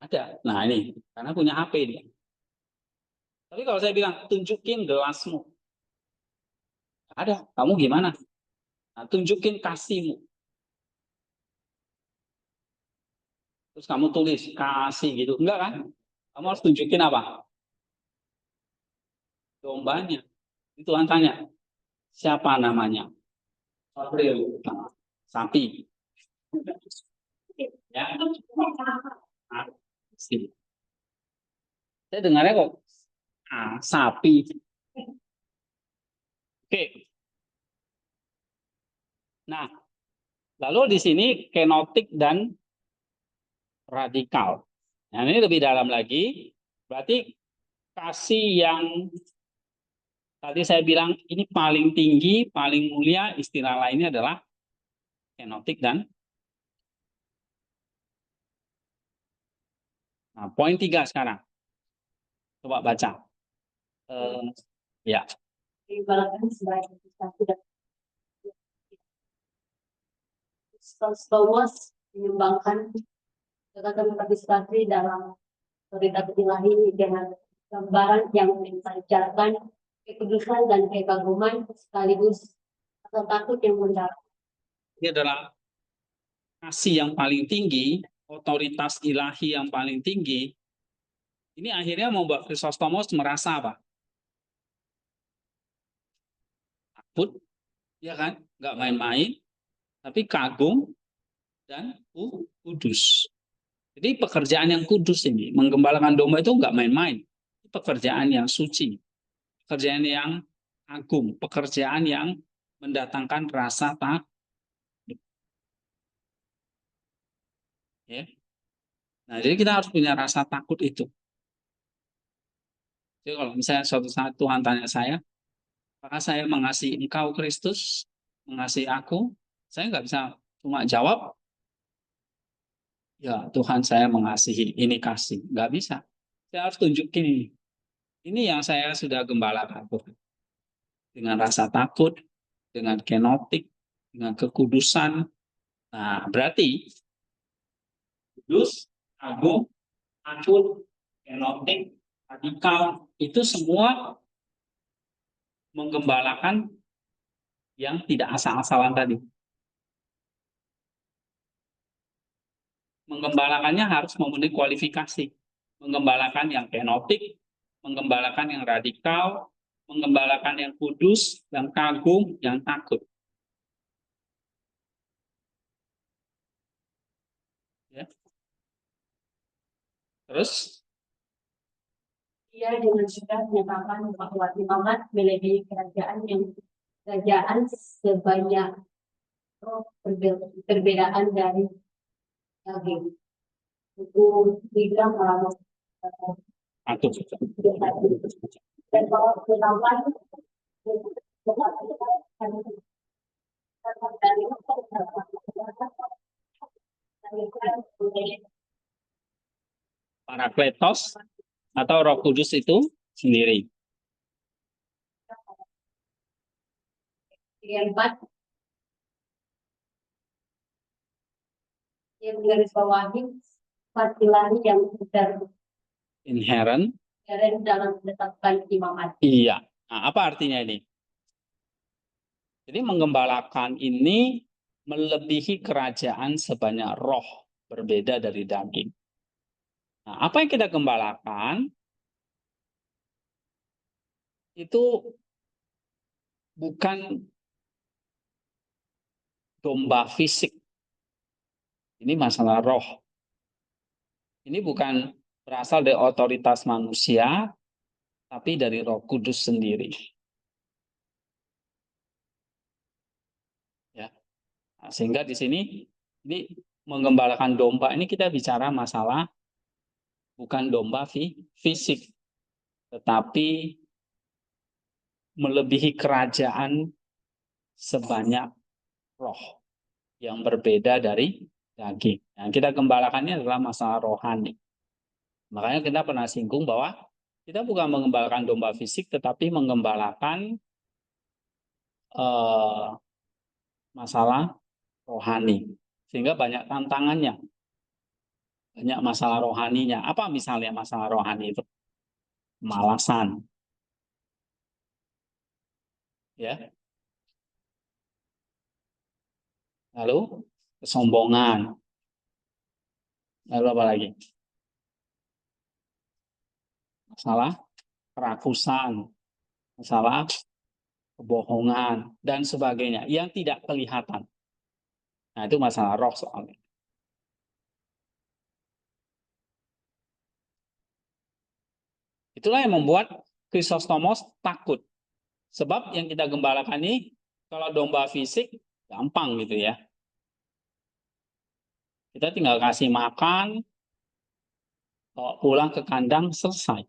Ada. Nah ini, karena punya HP dia. Tapi kalau saya bilang, tunjukin gelasmu. Ada. Kamu gimana? Nah, tunjukin kasihmu. Terus kamu tulis kasih gitu. Enggak kan? Kamu harus tunjukin apa? Dombanya. Itu Tuhan tanya, siapa namanya? April. Sapi. Ya. Saya dengarnya kok sapi. Oke. Nah, lalu di sini kenotik dan radikal. Nah, ini lebih dalam lagi. Berarti kasih yang tadi saya bilang ini paling tinggi, paling mulia, istilah lainnya adalah kenotik dan nah, poin 3 sekarang. Coba baca. Ya. Diibaratkan sebagai satu dan Thomas menyumbangkan kekayaan partisipasi dalam otoritas ilahi dengan gambaran yang mengajarkan kekudusan dan kekaguman sekaligus rasa takut yang mendalam. Ini adalah kasih yang paling tinggi, otoritas ilahi yang paling tinggi. Ini akhirnya membuat Chrysostomos merasa apa? Takut, ya kan? Nggak main-main, tapi kagum dan kudus. Jadi pekerjaan yang kudus ini, menggembalakan domba itu nggak main-main. Pekerjaan yang suci, pekerjaan yang agung, pekerjaan yang mendatangkan rasa takut. Ya. Nah, jadi kita harus punya rasa takut itu. Jadi kalau misalnya suatu saat Tuhan tanya saya, apakah saya mengasihi engkau Kristus, mengasihi aku? Saya nggak bisa cuma jawab, ya Tuhan saya mengasihi, ini kasih. Nggak bisa. Saya harus tunjukin ini. Ini yang saya sudah gembalakan Tuhan. Dengan rasa takut, dengan kenotik, dengan kekudusan. Nah, berarti kudus, agung, akut, kenotik, radikal, itu semua menggembalakan yang tidak asal-asalan tadi. Menggembalakannya harus memenuhi kualifikasi. Menggembalakan yang kenotik, menggembalakan yang radikal, menggembalakan yang kudus, yang kagum, yang takut. Ya. Terus Ia dengan sudah menyatakan bahwa imamat melebihi kerajaan sebanyak perbedaan dari daging. Buku 3 halaman satu. dan bahwa penambahan Parakletos atau Roh Kudus itu sendiri. yang 4 yang garis bawahi fasilah yang benar Inherent. dalam menetapkan imamat. Iya. Nah, apa artinya ini? Jadi menggembalakan ini melebihi kerajaan sebanyak roh, berbeda dari daging. Nah, apa yang kita gembalakan itu bukan domba fisik. Ini masalah roh. Ini bukan berasal dari otoritas manusia, tapi dari Roh Kudus sendiri. Ya. Nah, sehingga di sini ini menggembalakan domba ini kita bicara masalah bukan domba fisik, tetapi melebihi kerajaan sebanyak roh yang berbeda dari daging. Yang kita gembalakannya adalah masalah rohani. Makanya kita pernah singgung bahwa kita bukan mengembalakan domba fisik, tetapi menggembalakan masalah rohani. Sehingga banyak tantangannya, banyak masalah rohaninya. Apa misalnya masalah rohani itu? Kemalasan, ya. Lalu kesombongan. Lalu apa lagi? Masalah kerakusan, masalah kebohongan, dan sebagainya yang tidak kelihatan. Nah, itu masalah roh soalnya. Itulah yang membuat Krisostomos takut. Sebab yang kita gembalakan ini, kalau domba fisik, gampang gitu ya. Kita tinggal kasih makan, bawa pulang ke kandang, selesai.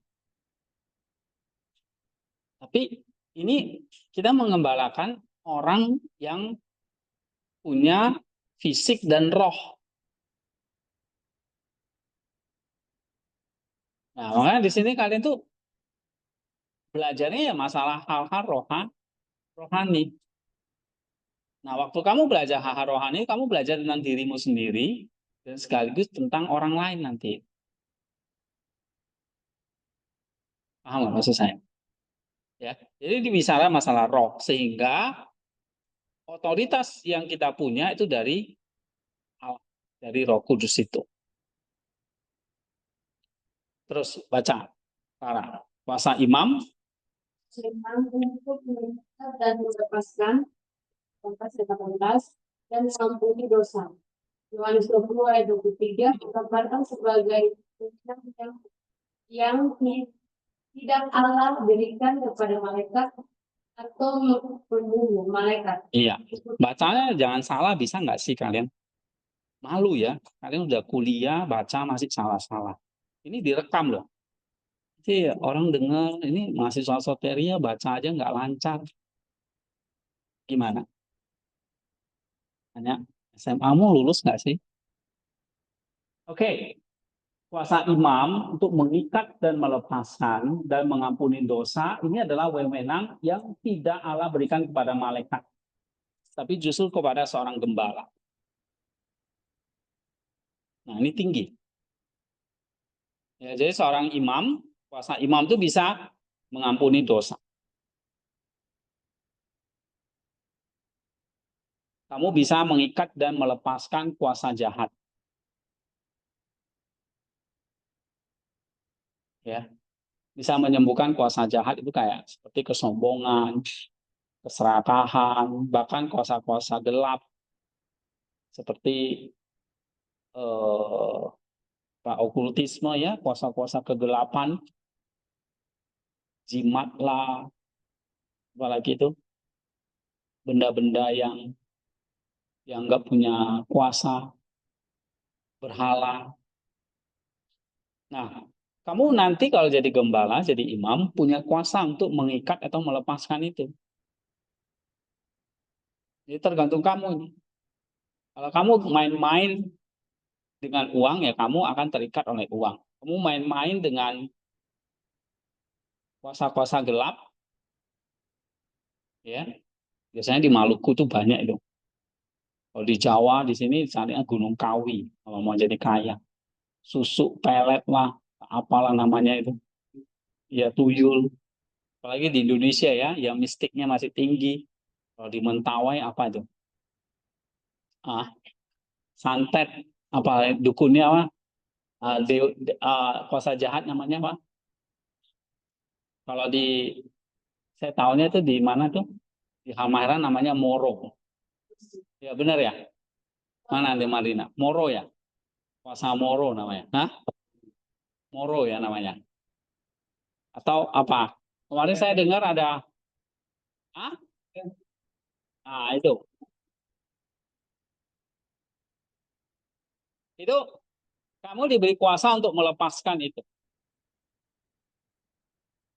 Tapi ini kita mengembalakan orang yang punya fisik dan roh. Nah, makanya di sini kalian tuh belajarnya ya masalah hal-hal rohani. Nah, waktu kamu belajar hal-hal rohani, kamu belajar tentang dirimu sendiri dan sekaligus tentang orang lain nanti. Paham nggak maksud saya? Ya, jadi bicara masalah roh, sehingga otoritas yang kita punya itu dari Allah, dari Roh Kudus itu. Terus baca, para kuasa imam. Untuk mengikat dan melepaskan pasal 18 dan mengampuni dosa. Yohanes 20 ayat 23 digambarkan sebagai yang tidak Allah berikan kepada malaikat atau membunuh malaikat. Iya, bacanya jangan salah, bisa nggak sih kalian? Malu ya, kalian udah kuliah baca masih salah-salah. Ini direkam loh. Jadi orang dengar ini mahasiswa soteria baca aja nggak lancar. Gimana? Tanya, SMA-mu lulus nggak sih? Oke, kuasa imam untuk mengikat dan melepaskan dan mengampuni dosa ini adalah wewenang yang tidak Allah berikan kepada malaikat, tapi justru kepada seorang gembala. Nah, ini tinggi. Ya, jadi seorang imam, kuasa imam itu bisa mengampuni dosa. Kamu bisa mengikat dan melepaskan kuasa jahat. Ya, bisa menyembuhkan kuasa jahat itu kayak seperti kesombongan, keserakahan, bahkan kuasa-kuasa gelap seperti okultisme ya, kuasa-kuasa kegelapan, jimat lah, apalagi itu benda-benda yang nggak punya kuasa, berhala. Nah, kamu nanti kalau jadi gembala, jadi imam, punya kuasa untuk mengikat atau melepaskan itu. Jadi tergantung kamu ini. Kalau kamu main-main dengan uang, ya kamu akan terikat oleh uang. Kamu main-main dengan kuasa-kuasa gelap, ya. Biasanya di Maluku tuh banyak itu. Kalau di Jawa, di sini carinya Gunung Kawi, kalau mau jadi kaya. Susuk, pelet lah, apalah namanya itu. Ya tuyul. Apalagi di Indonesia ya, yang mistiknya masih tinggi. Kalau di Mentawai apa itu? Ah, santet, apa dukunnya apa? Kuasa jahat namanya apa? Kalau di saya tahunya itu di mana tuh? Di Halmahera namanya Moro. Ya benar ya? Mana di Madinah? Moro ya? Kuasa Moro namanya. Hah? Moro ya namanya. Atau apa? Kemarin saya dengar ada, ah, itu itu kamu diberi kuasa untuk melepaskan itu.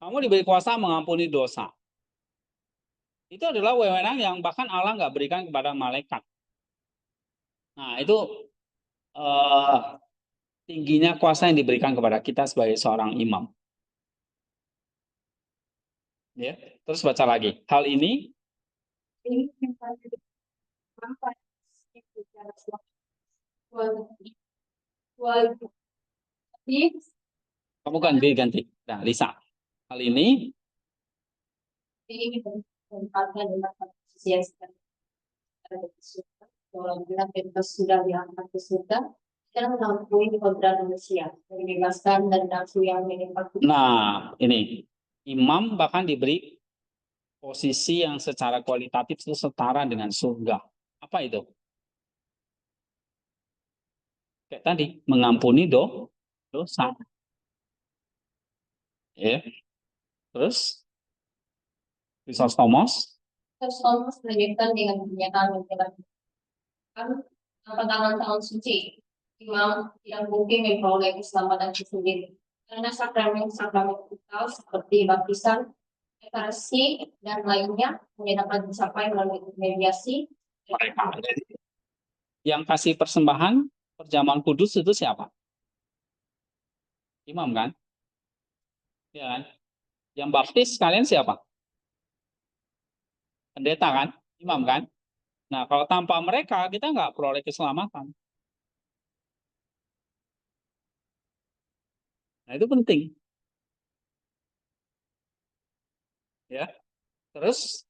Kamu diberi kuasa mengampuni dosa. Itu adalah wewenang yang bahkan Allah nggak berikan kepada malaikat. Nah, itu eh, tingginya kuasa yang diberikan kepada kita sebagai seorang imam. Ya, terus baca lagi. Hal ini Ini yang paling bermanfaat secara kualitatif kamu ganti. Nah, Lisa. Hal ini ini bermanfaatnya dalam antusias dan bebas sudah diangkat ke surga dan mengampuni kodrat manusia, membebaskan dan nafsu yang menimpa kita. Nah, ini imam bahkan diberi posisi yang secara kualitatif itu setara dengan surga. Apa itu? Kayak tadi, mengampuni dosa. Ya. Terus, Chrysostomos, Terus Thomas melanjutkan dengan pernyataan menjelaskan tangan suci. Imam tidak mungkin memperoleh keselamatan itu sendiri. Karena sakramen-sakramen vital seperti baptisan, ekaristi, dan lainnya hanya dapat dicapai melalui mediasi mereka. Yang kasih persembahan perjamuan kudus itu siapa? Imam kan? Ya kan? Yang baptis kalian siapa? Pendeta kan? Imam kan? Nah, kalau tanpa mereka kita nggak peroleh keselamatan. Nah, itu penting. Ya. Terus,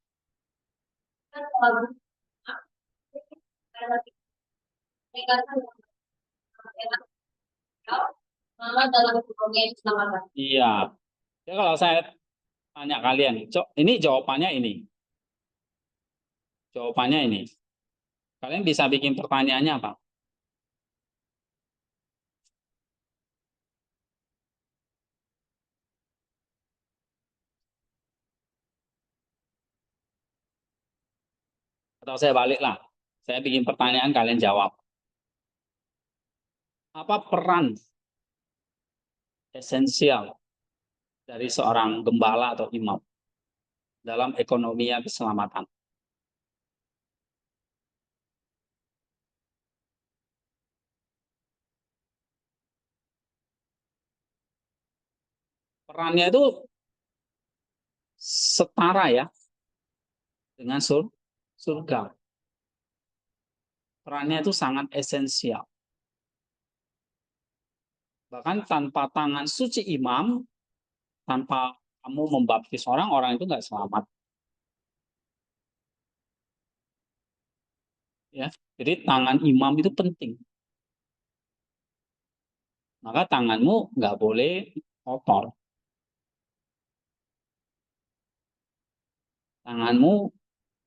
dalam keselamatan. iya. Ya kalau saya tanya kalian, ini jawabannya ini. Jawabannya ini. Kalian bisa bikin pertanyaannya apa? Atau saya balik lah. Saya bikin pertanyaan, kalian jawab. Apa peran esensial dari seorang gembala atau imam dalam ekonomi keselamatan? Perannya itu setara ya dengan surga. Perannya itu sangat esensial. Bahkan tanpa tangan suci imam, tanpa kamu membaptis orang, orang itu nggak selamat. Ya, jadi tangan imam itu penting. Maka tanganmu nggak boleh kotor. Tanganmu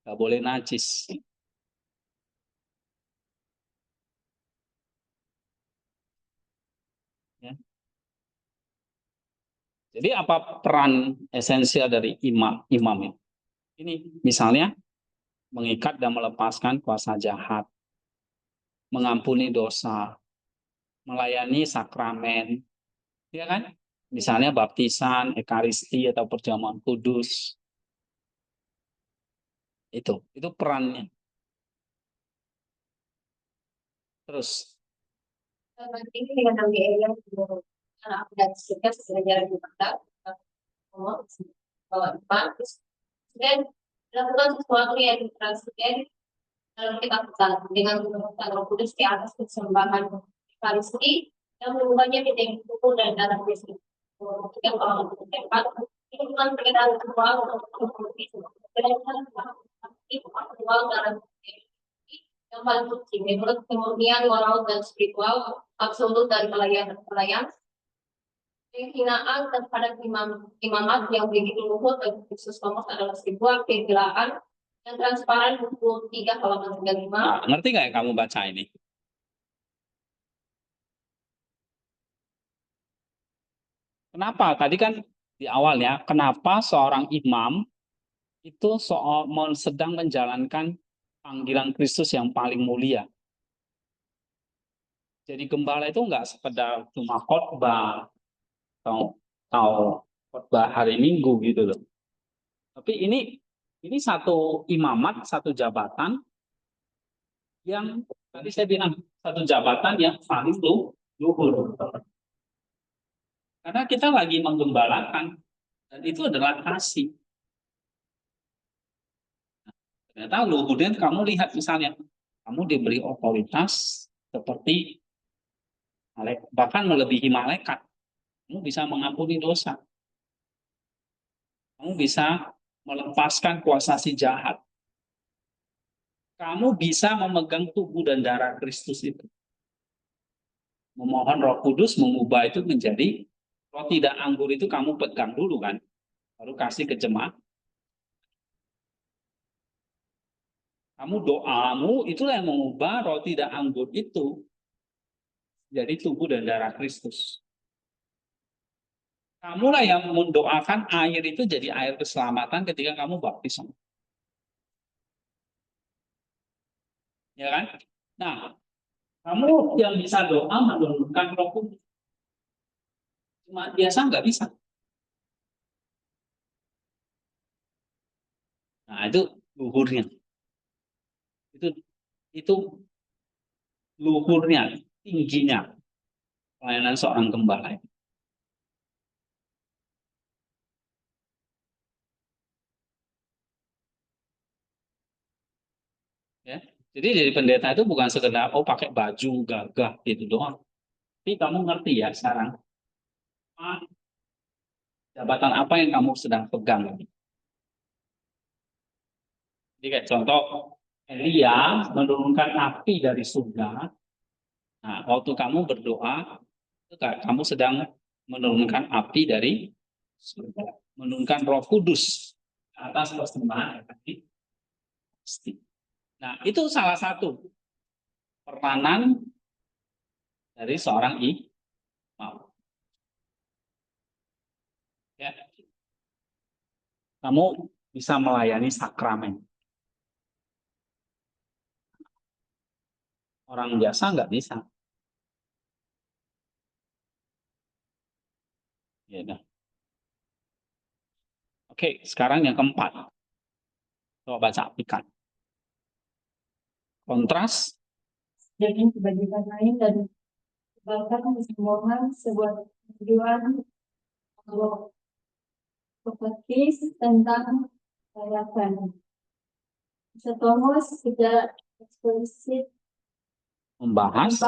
nggak boleh najis. Ya. Jadi apa peran esensial dari imam ini? Ini misalnya mengikat dan melepaskan kuasa jahat, mengampuni dosa, melayani sakramen, ya kan? Misalnya baptisan, ekaristi atau perjamuan kudus. Itu perannya. Terus Penting dengan MBA yang anak dan suka belajar di mata bahwa depan dan lakukan sesuatu yang transiden dalam kita pesan dengan menggunakan Roh Kudus di atas persembahan Ekaristi yang mengubahnya menjadi tubuh dan darah Kristus. Yang keempat, itu bukan perbedaan ritual untuk ritual dalam yang paling penting menurut kemurnian moral dan spiritual absolut dari pelayan penghinaan terhadap imamat yang begitu luhur bagi Kristus Thomas adalah sebuah kegilaan yang transparan buku 3 halaman 35. nah, ngerti nggak yang kamu baca ini? Kenapa? Tadi kan di awalnya, kenapa seorang imam itu sedang menjalankan panggilan Kristus yang paling mulia. Jadi gembala itu nggak sekedar cuma khotbah atau khotbah hari Minggu gitu loh. Tapi ini satu imamat, satu jabatan yang tadi saya bilang satu jabatan yang paling luhur. Karena kita lagi menggembalakan dan itu adalah kasih. Ternyata luhurnya kamu lihat misalnya kamu diberi otoritas seperti bahkan melebihi malaikat. Kamu bisa mengampuni dosa. Kamu bisa melepaskan kuasa si jahat. Kamu bisa memegang tubuh dan darah Kristus itu. Memohon Roh Kudus mengubah itu menjadi roti dan anggur itu kamu pegang dulu kan, baru kasih ke jemaat. Kamu doamu itulah yang mengubah roti dan anggur itu jadi tubuh dan darah Kristus. Kamulah yang mendoakan air itu jadi air keselamatan ketika kamu baptisan. Ya kan? Nah, kamu yang bisa doa menurunkan Roh Kudus. Cuma biasa nggak bisa. Nah, itu luhurnya. Itu itu luhurnya, tingginya pelayanan seorang gembala. Ya. Jadi jadi pendeta itu bukan sekedar pakai baju gagah gitu doang. Tapi kamu ngerti ya sekarang jabatan apa yang kamu sedang pegang. Jadi kayak contoh Elia menurunkan api dari surga. Nah, waktu kamu berdoa, kamu sedang menurunkan api dari surga, menurunkan Roh Kudus atas persembahan yang tadi. Nah, itu salah satu peranan dari seorang imam. Ya. Kamu bisa melayani sakramen. Orang biasa nggak bisa. Ya, nah. Oke, sekarang yang keempat. Coba baca apikan. Kontras. Dan kebajikan lain dan bahkan kesombongan sebuah tujuan profetis tentang layakan. Thomas tidak eksplisit Membahas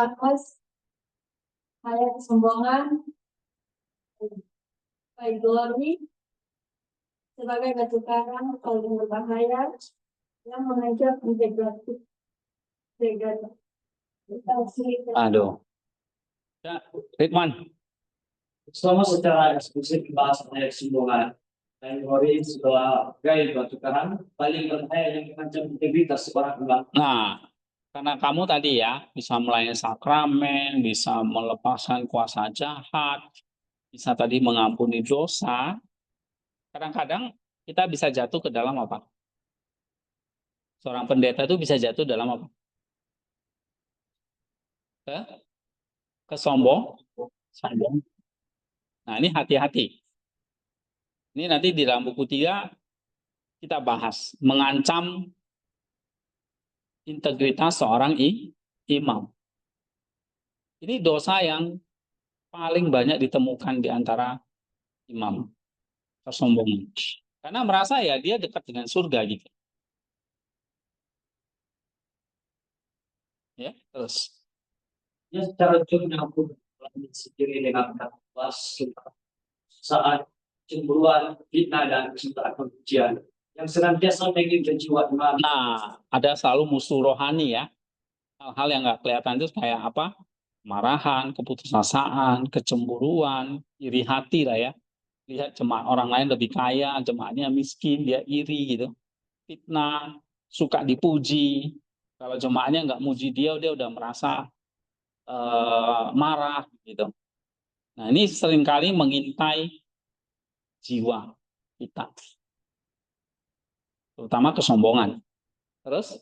ayat kesombongan glory sebagai batu karang paling berbahaya yang mengajak integratif Aduh. Ya, Ridwan. Selama secara eksklusif bahas mengenai kesombongan, memori setelah gaya batu karang paling berbahaya yang mengancam integritas seorang hamba. Nah, karena kamu tadi ya bisa melayani sakramen, bisa melepaskan kuasa jahat, bisa tadi mengampuni dosa. Kadang-kadang kita bisa jatuh ke dalam apa? Seorang pendeta itu bisa jatuh dalam apa? Kesombong. Sombong. Nah, ini hati-hati. Ini nanti di dalam buku 3 kita bahas mengancam integritas seorang imam. Ini dosa yang paling banyak ditemukan di antara imam, kesombongan. Karena merasa ya dia dekat dengan surga gitu. Ya, terus. Ya secara jumlah pun sendiri dengan kata saat cemburuan, fitnah dan kesukaan kebencian yang senantiasa ingin jiwa imam. Nah, ada selalu musuh rohani ya. Hal-hal yang nggak kelihatan itu kayak apa? Marahan, keputusasaan, kecemburuan, iri hati lah ya. Lihat jemaat orang lain lebih kaya, jemaatnya miskin, dia iri gitu. Fitnah, suka dipuji. Kalau jemaatnya nggak muji dia udah merasa marah gitu. Nah, ini seringkali mengintai jiwa kita, terutama kesombongan. Terus,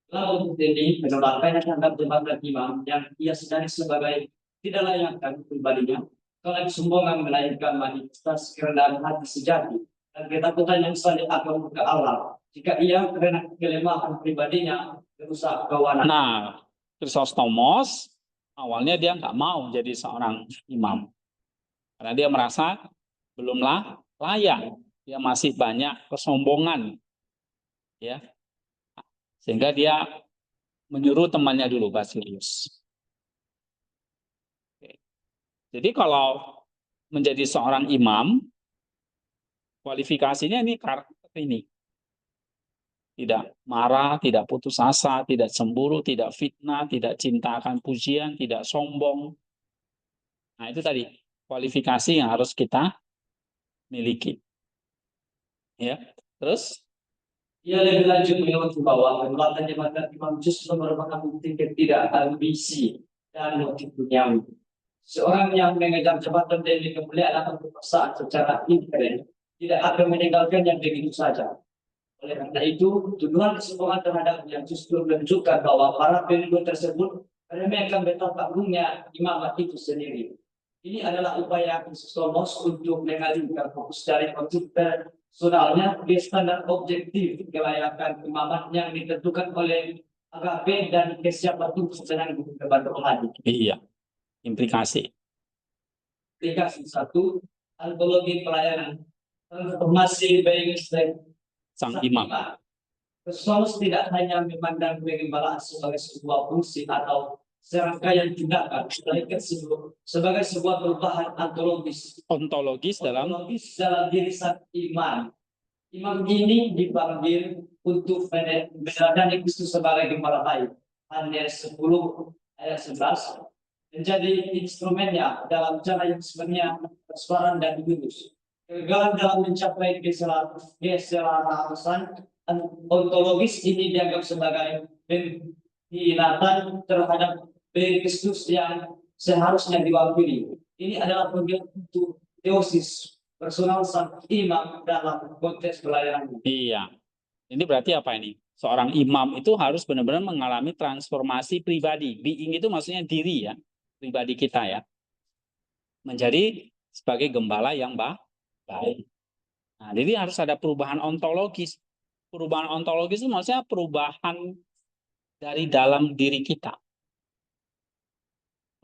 Lalu ini penolakannya terhadap jabatan imam yang ia sadari sebagai tidak layakkan pribadinya, kalau kesombongan melahirkan manifestasi kerendahan hati sejati dan ketakutan yang saling akan ke Allah. Jika ia karena kelemahan pribadinya berusaha kawanan. nah, Chrysostomos awalnya dia nggak mau jadi seorang imam karena dia merasa belumlah layak, dia masih banyak kesombongan, ya, sehingga dia menyuruh temannya dulu Basilius. Jadi kalau menjadi seorang imam, kualifikasinya ini karakter ini. Tidak marah, tidak putus asa, tidak cemburu, tidak fitnah, tidak cinta akan pujian, tidak sombong. Nah, itu tadi kualifikasi yang harus kita miliki. Ya. Terus Ia lebih lanjut menyoroti bahwa penolakan jabatan imam justru merupakan bukti ketidak ambisi dan motif duniawi. Seorang yang mengejar jabatan demi kemuliaan atau kekuasaan secara intern tidak akan meninggalkan yang begitu saja. Oleh karena itu, tuduhan kesombongan terhadap yang justru menunjukkan bahwa para pengikut tersebut meremehkan betapa agungnya imamat itu sendiri. Ini adalah upaya Chrysostomos untuk mengalihkan fokus dari motif personalnya ke standar objektif kelayakan imamat yang ditentukan oleh agape dan kesiapan tubuh sedang kehidupan rohani. iya, implikasi. Aplikasi 1, antologi pelayanan transformasi baik Sang imam. Chrysostomos tidak hanya memandang pengembalaan sebagai sebuah fungsi atau serangkaian tindakan, melainkan sebagai sebuah perubahan ontologis dalam diri sang imam. Imam ini dipanggil untuk meneladani Kristus sebagai gembala baik. Yohanes 10 ayat 11 menjadi instrumennya dalam cara yang sebenarnya transparan dan kudus. Kegagalan dalam mencapai keselarasan ontologis ini dianggap sebagai pengkhianatan terhadap Kristus yang seharusnya diwakili. Ini adalah bagian untuk teosis personal sang imam dalam konteks pelayanan. Iya. Ini berarti apa ini? Seorang imam itu harus benar-benar mengalami transformasi pribadi. Being itu maksudnya diri ya, pribadi kita ya. Menjadi sebagai gembala yang baik. Nah, jadi harus ada perubahan ontologis. Perubahan ontologis itu maksudnya perubahan dari dalam diri kita.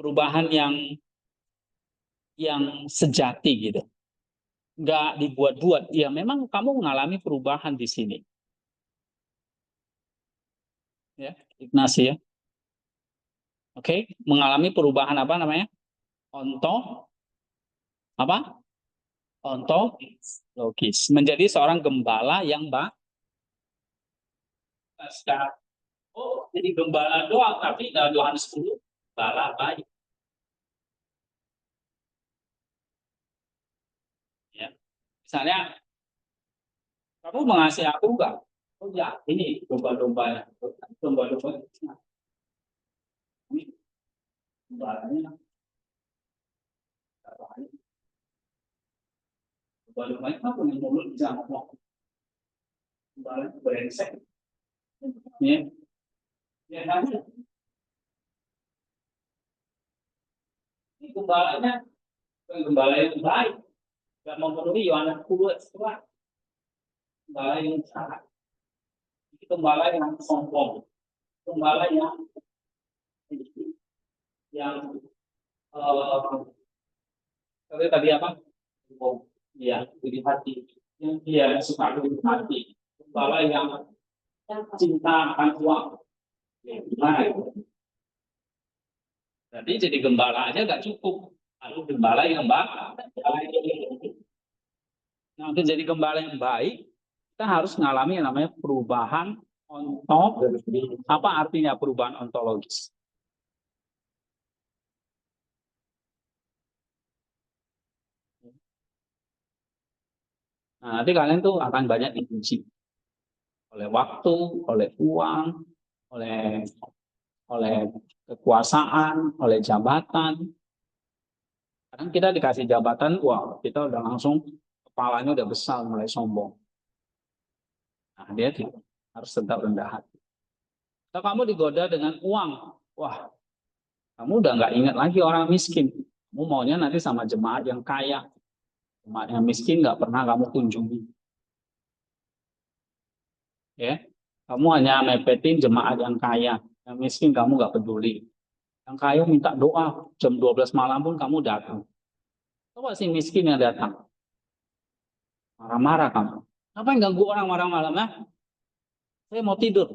Perubahan yang sejati gitu. Nggak dibuat-buat. Ya memang kamu mengalami perubahan di sini. Ya, Ignasi ya. Oke, mengalami perubahan apa namanya? Ontologis. Menjadi seorang gembala yang baik. Oh, jadi gembala doang, tapi dalam Yohanes 10 gembala baik. Ya. Misalnya, kamu mengasihi aku enggak? Oh ya, ini domba-dombanya. Domba-domba. Ini gembalanya. Domba-dombanya apa yang mulut bisa ngomong? Gembalanya brengsek. Ya. Ya, namun ini gembalanya bukan gembala yang baik. Tidak memenuhi Yohanes 10 setelah gembala yang salah. Ini gembala yang sombong. Gembala yang tadi apa? Oh, iya, iri hati. Yang dia suka iri hati. Gembala yang cinta akan uang. Ya, gimana itu? Jadi jadi gembala aja nggak cukup. Lalu gembala yang baik. Nah, untuk jadi gembala yang baik, kita harus mengalami yang namanya perubahan ontologis. Apa artinya perubahan ontologis? Nah, nanti kalian tuh akan banyak diuji oleh waktu, oleh uang, oleh kekuasaan, oleh jabatan. Kadang kita dikasih jabatan, wah kita udah langsung kepalanya udah besar, mulai sombong. Nah, dia harus tetap rendah hati. Kalau kamu digoda dengan uang, wah kamu udah nggak ingat lagi orang miskin. Kamu maunya nanti sama jemaat yang kaya. Jemaat yang miskin nggak pernah kamu kunjungi. Ya, kamu hanya mepetin jemaat yang kaya. Yang miskin kamu nggak peduli. Yang kaya minta doa, jam 12 malam pun kamu datang. Coba si miskin yang datang. Marah-marah kamu. Ngapain ganggu orang marah malam ya? Saya mau tidur.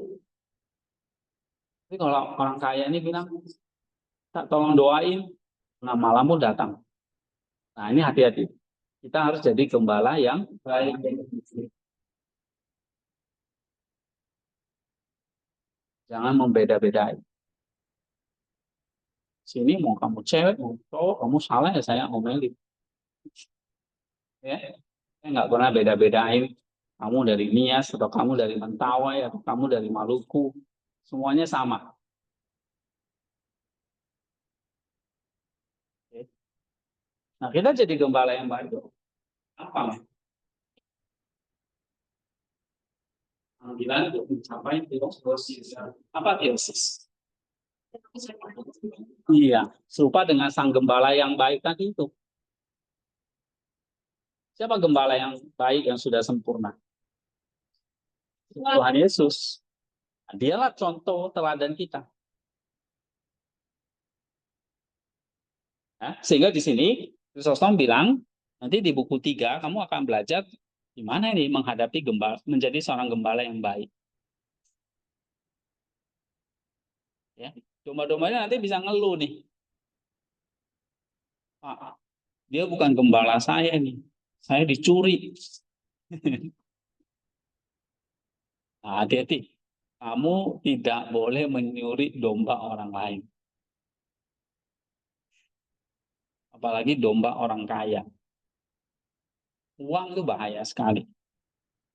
Tapi kalau orang kaya ini bilang, tak tolong doain, tengah malam pun datang. Nah ini hati-hati. Kita harus jadi gembala yang baik. Jangan membeda-bedain. Sini mau kamu cewek, mau cowok, kamu salah ya saya omelin. Ya, saya nggak pernah beda-bedain. Kamu dari Nias atau kamu dari Mentawai atau kamu dari Maluku, semuanya sama. Nah kita jadi gembala yang baik. Apa? Panggilan untuk mencapai teosis. Apa teosis? Iya, serupa dengan sang gembala yang baik tadi itu. Siapa gembala yang baik yang sudah sempurna? Tuhan Yesus. Nah, dialah contoh teladan kita. Nah, sehingga di sini Kristus bilang nanti di buku 3 kamu akan belajar gimana ini menghadapi gembala, menjadi seorang gembala yang baik. Ya, domba-dombanya nanti bisa ngeluh nih. Pak, dia bukan gembala saya nih, saya dicuri. Nah, hati-hati. Kamu tidak boleh menyuri domba orang lain. Apalagi domba orang kaya. Uang itu bahaya sekali.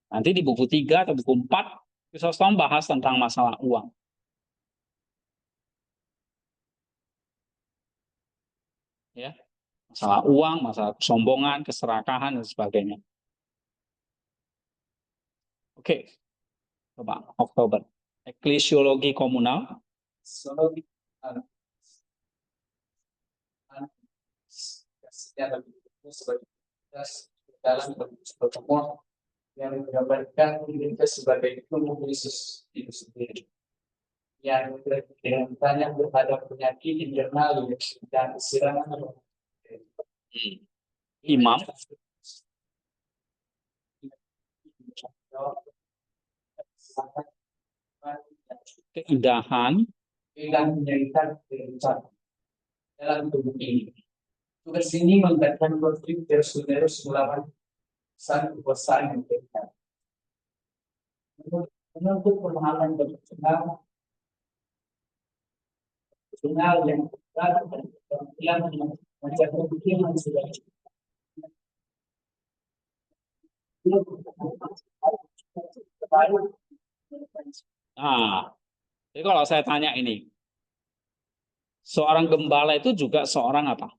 Nanti di buku 3 atau buku 4, Kristus bahas tentang masalah uang. Ya, masalah uang, masalah kesombongan, keserakahan, dan sebagainya. Oke, coba Oktober. Eklesiologi komunal. Dalam pertemuan yang menggambarkan kita sebagai tubuh Yesus itu sendiri yang dengan banyak berhadap penyakit internal dan serangan imam keindahan dan menyerikan kehidupan dalam tubuh ini. Tugas ini menggantikan konflik terus-menerus melawan sang kekuasaan yang berikan. Menuntut pemahaman berkenal Kenal yang berat dan yang macam pemikiran sudah. Nah, jadi kalau saya tanya ini, seorang gembala itu juga seorang apa?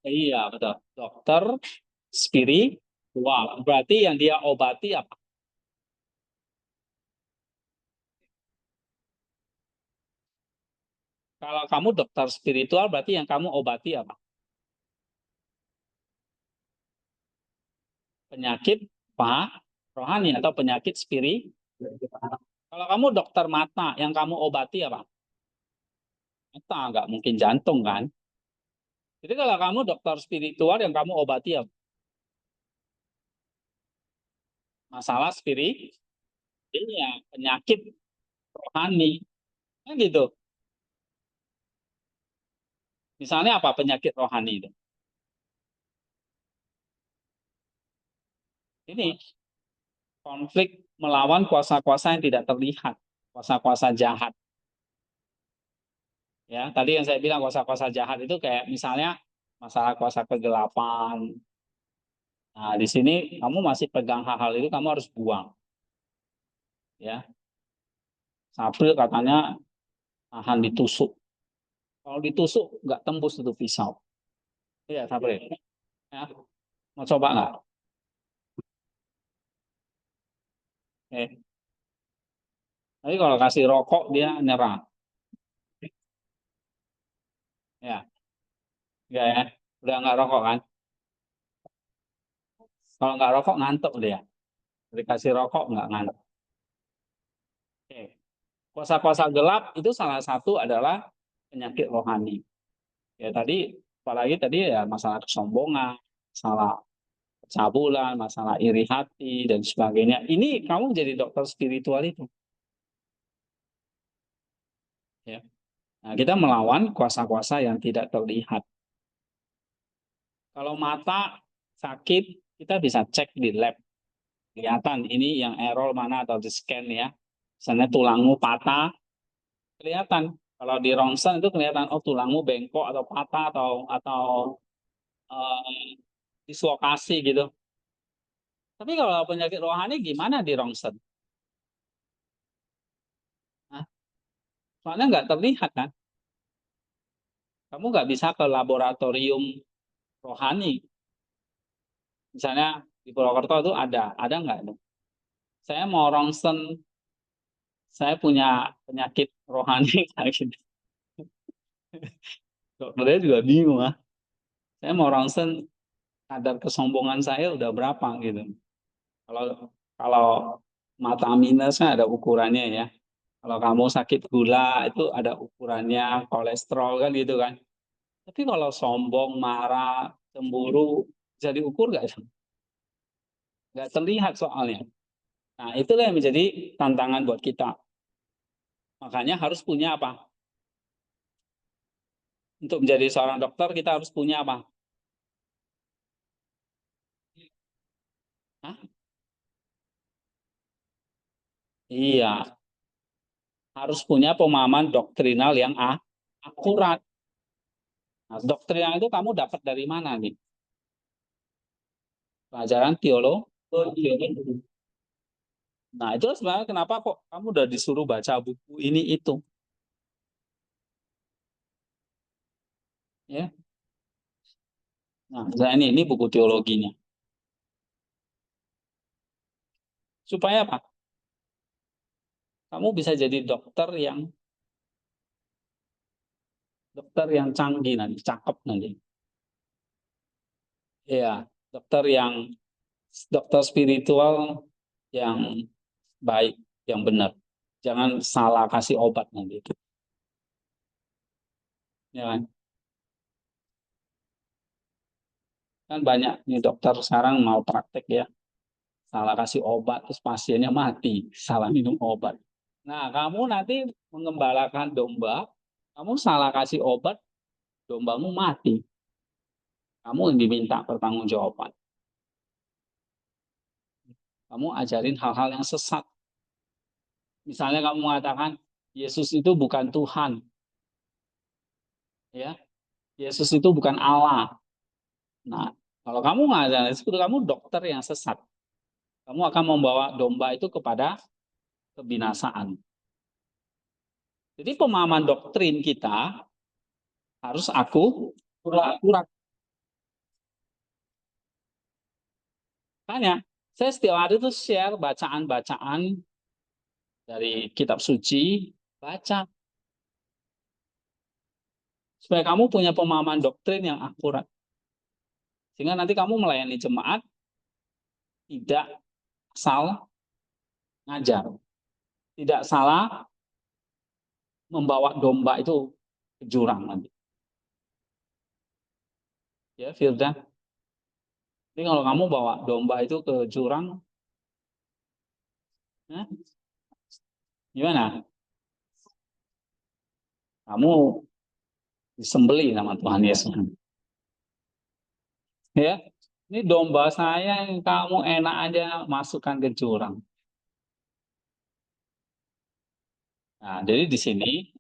Iya, betul. Dokter spiritual. Berarti yang dia obati apa? Kalau kamu dokter spiritual, berarti yang kamu obati apa? Penyakit rohani atau penyakit spiritual. Kalau kamu dokter mata, yang kamu obati apa? Mata, nggak mungkin jantung kan? Jadi kalau kamu dokter spiritual, yang kamu obati apa? Masalah spiritual, iya, penyakit rohani, kan gitu. Misalnya apa penyakit rohani itu? Ini konflik melawan kuasa-kuasa yang tidak terlihat, kuasa-kuasa jahat. Ya, tadi yang saya bilang kuasa-kuasa jahat itu kayak misalnya masalah kuasa kegelapan. Nah, di sini kamu masih pegang hal-hal itu, kamu harus buang. Ya, Sabril katanya tahan ditusuk. Kalau ditusuk nggak tembus itu pisau. Iya, Sabril. Ya, mau coba nggak? Tapi kalau kasih rokok dia nyerah. Ya, enggak ya. Udah nggak rokok kan? Kalau nggak rokok ngantuk dia. Dikasih rokok nggak ngantuk. Oke. Kuasa-kuasa gelap itu salah satu adalah penyakit rohani. Ya tadi, apalagi tadi ya masalah kesombongan, masalah pencabulan, masalah iri hati dan sebagainya. Ini kamu jadi dokter spiritual itu. Ya. Nah, kita melawan kuasa-kuasa yang tidak terlihat. Kalau mata sakit, kita bisa cek di lab. Kelihatan ini yang error mana atau di scan ya. Misalnya tulangmu patah, kelihatan. Kalau di ronsen itu kelihatan oh tulangmu bengkok atau patah atau dislokasi gitu. Tapi kalau penyakit rohani gimana di ronsen? Nah, soalnya nggak terlihat kan. Kamu nggak bisa ke laboratorium rohani. Misalnya di Purwokerto itu ada nggak? Saya mau ronsen, saya punya penyakit rohani kayak gitu. Dokternya juga bingung ah. Saya mau ronsen kadar kesombongan saya udah berapa gitu. Kalau kalau mata minus kan ada ukurannya ya. Kalau kamu sakit gula itu ada ukurannya, kolesterol kan gitu kan. Tapi kalau sombong, marah, cemburu, bisa diukur nggak? Nggak terlihat soalnya. Nah, itulah yang menjadi tantangan buat kita. Makanya harus punya apa? Untuk menjadi seorang dokter kita harus punya apa? Hah? Iya, harus punya pemahaman doktrinal yang akurat. Nah, doktrinal itu kamu dapat dari mana nih? Pelajaran teologi. Nah, itu sebenarnya kenapa kok kamu udah disuruh baca buku ini itu, ya. Nah, misalnya ini buku teologinya. Supaya apa? Kamu bisa jadi dokter yang canggih nanti, cakep nanti. Ya, dokter yang dokter spiritual yang baik, yang benar. Jangan salah kasih obat nanti. Ya kan? Kan banyak nih dokter sekarang mau praktek ya, salah kasih obat terus pasiennya mati, salah minum obat. Nah, kamu nanti mengembalakan domba, kamu salah kasih obat, dombamu mati. Kamu yang diminta pertanggungjawaban. Kamu ajarin hal-hal yang sesat. Misalnya kamu mengatakan, Yesus itu bukan Tuhan. Ya, Yesus itu bukan Allah. Nah, kalau kamu ngajarin itu, kamu dokter yang sesat. Kamu akan membawa domba itu kepada kebinasaan. Jadi pemahaman doktrin kita harus akurat. Makanya saya setiap hari itu share bacaan-bacaan dari kitab suci, baca. Supaya kamu punya pemahaman doktrin yang akurat. Sehingga nanti kamu melayani jemaat tidak asal ngajar. Tidak salah membawa domba itu ke jurang nanti. Ya, Firda. Jadi kalau kamu bawa domba itu ke jurang, gimana? Kamu disembeli sama Tuhan Yesus. Ya, ini domba saya yang kamu enak aja masukkan ke jurang. Nah, jadi di sini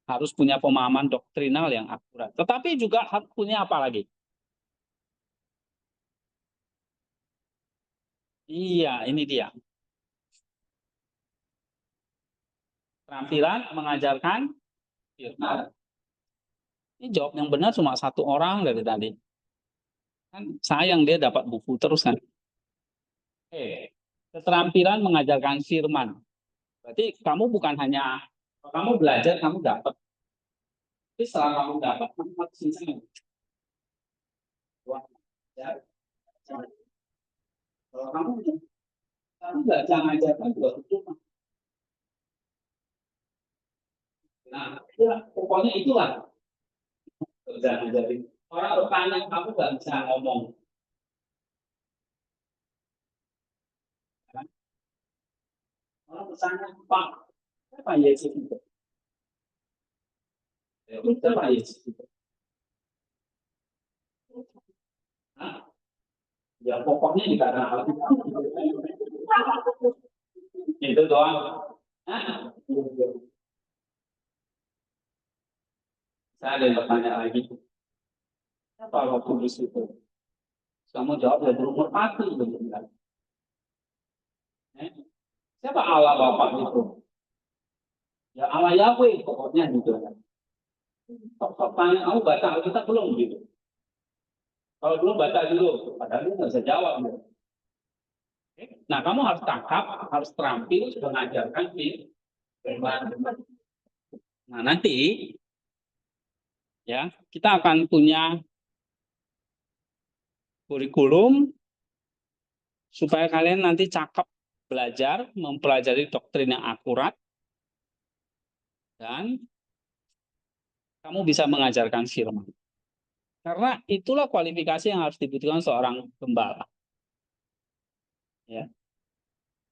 harus punya pemahaman doktrinal yang akurat. Tetapi juga harus punya apa lagi? Iya, ini dia. Keterampilan mengajarkan firman. Ini jawab yang benar cuma satu orang dari tadi. Kan sayang dia dapat buku terus kan. Keterampilan mengajarkan firman. Berarti kamu bukan hanya kamu belajar, kamu dapat. Tapi setelah kamu dapat, kamu harus bisa. Ya. Kalau kamu belajar mengajarkan juga cuma. Nah, ya, pokoknya itulah kerjaan jadi. Orang bertanya, kamu nggak bisa ngomong. Orang bertanya, Pak, siapa Yesus itu? Siapa Yesus itu? Hah? Ya pokoknya juga ada itu doang. Hah? Saya ada yang bertanya lagi. Siapa Roh Kudus itu? Kamu jawab ya berumur mati begitu kan? Siapa Allah Bapa itu? Ya Allah Yahweh pokoknya gitu kan. Sok tanya kamu baca Alkitab belum gitu? Kalau belum baca dulu, padahal dia nggak bisa jawab. Gitu. Nah kamu harus tangkap, harus terampil mengajarkan firman. Nah nanti ya kita akan punya kurikulum supaya kalian nanti cakep belajar, mempelajari doktrin yang akurat, dan kamu bisa mengajarkan firman. Karena itulah kualifikasi yang harus dibutuhkan seorang gembala. Ya.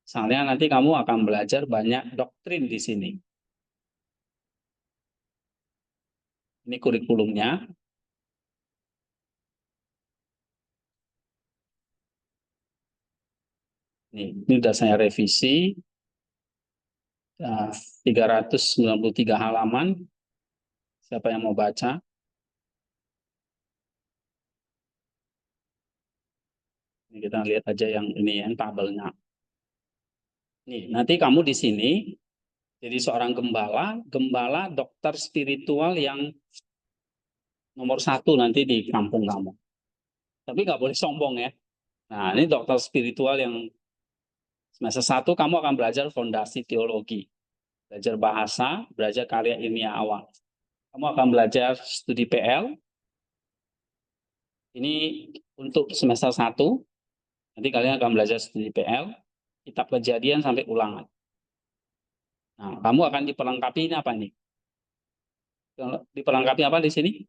Misalnya nanti kamu akan belajar banyak doktrin di sini. Ini kurikulumnya. Ini sudah saya revisi. 393 halaman. Siapa yang mau baca? Ini kita lihat aja yang ini yang tabelnya. Nih, nanti kamu di sini jadi seorang gembala dokter spiritual yang nomor 1 nanti di kampung kamu. Tapi nggak boleh sombong ya. Nah, ini dokter spiritual yang semester 1 kamu akan belajar fondasi teologi. Belajar bahasa, belajar karya ilmiah awal. Kamu akan belajar studi PL. Ini untuk semester 1. Nanti kalian akan belajar studi PL, kitab Kejadian sampai Ulangan. Nah, kamu akan diperlengkapi ini apa nih? Diperlengkapi apa di sini?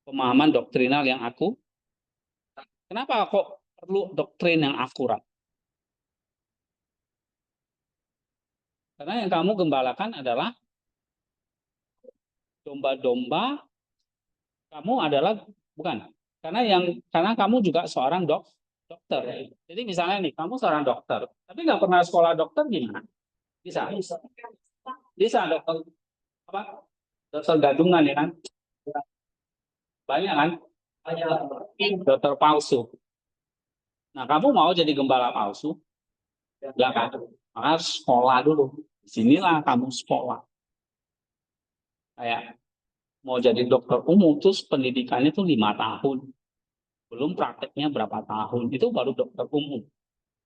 Pemahaman doktrinal yang aku. Kenapa kok perlu doktrin yang akurat? Karena yang kamu gembalakan adalah domba-domba. Kamu adalah bukan. Karena kamu juga seorang dokter. Jadi misalnya nih, kamu seorang dokter, tapi nggak pernah sekolah dokter gimana? Bisa. Bisa dokter apa? Dokter gadungan ya kan? Banyak kan? Dokter palsu. Nah, kamu mau jadi gembala palsu? Enggak kan? Maka harus sekolah dulu. Disinilah kamu sekolah. Kayak mau jadi dokter umum terus pendidikannya tuh 5 tahun. Belum prakteknya berapa tahun. Itu baru dokter umum.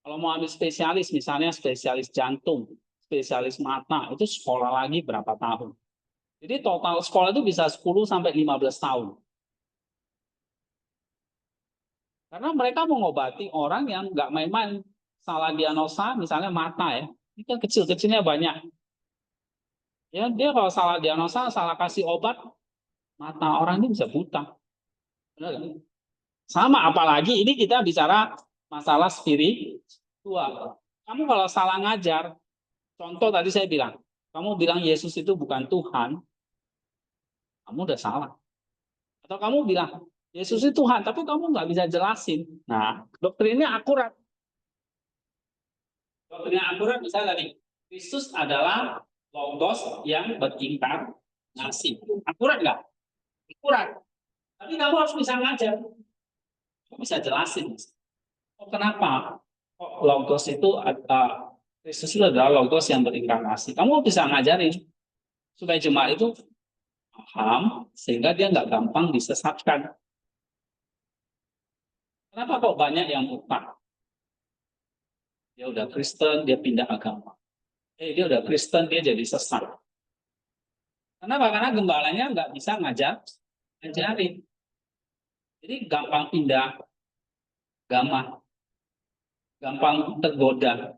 Kalau mau ambil spesialis, misalnya spesialis jantung, spesialis mata, itu sekolah lagi berapa tahun. Jadi total sekolah itu bisa 10 sampai 15 tahun. Karena mereka mengobati orang yang nggak main-main. Salah diagnosa, misalnya mata ya. Ini kan kecil-kecilnya banyak. Ya, dia kalau salah diagnosa, salah kasih obat, mata orang ini bisa buta. Benar nggak? Sama, apalagi ini kita bicara masalah spiritual. Kamu kalau salah ngajar, contoh tadi saya bilang, kamu bilang Yesus itu bukan Tuhan, kamu udah salah. Atau kamu bilang Yesus itu Tuhan, tapi kamu nggak bisa jelasin. Nah, doktrinnya akurat. Doktrinnya akurat misalnya tadi, Kristus adalah logos yang berinkarnasi. Akurat nggak? Akurat. Tapi kamu harus bisa ngajar. Kamu bisa jelasin. Oh, kenapa? Oh, logos itu Kristus itu adalah logos yang berinkarnasi. Kamu bisa ngajarin supaya jemaat itu paham sehingga dia nggak gampang disesatkan. Kenapa kok banyak yang murtad? Dia udah Kristen, dia pindah agama. Dia udah Kristen, dia jadi sesat. Kenapa? Karena gembalanya nggak bisa ngajarin. Jadi gampang pindah agama, gampang tergoda.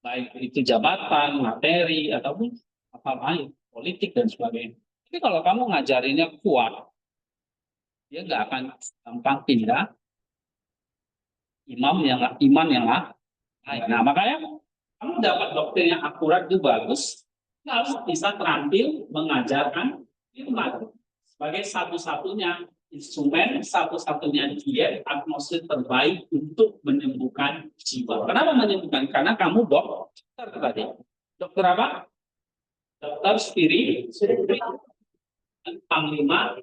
Baik itu jabatan, materi, ataupun apa lain, politik dan sebagainya. Tapi kalau kamu ngajarinnya kuat, dia nggak akan gampang pindah iman yang lain. Nah, makanya kamu dapat doktrin yang akurat itu bagus, harus bisa terampil mengajarkan iman sebagai satu-satunya instrumen, satu-satunya diet atmosfer terbaik untuk menyembuhkan jiwa. Kenapa menyembuhkan? Karena kamu dokter tadi. Dokter apa? Dokter spirit, panglima.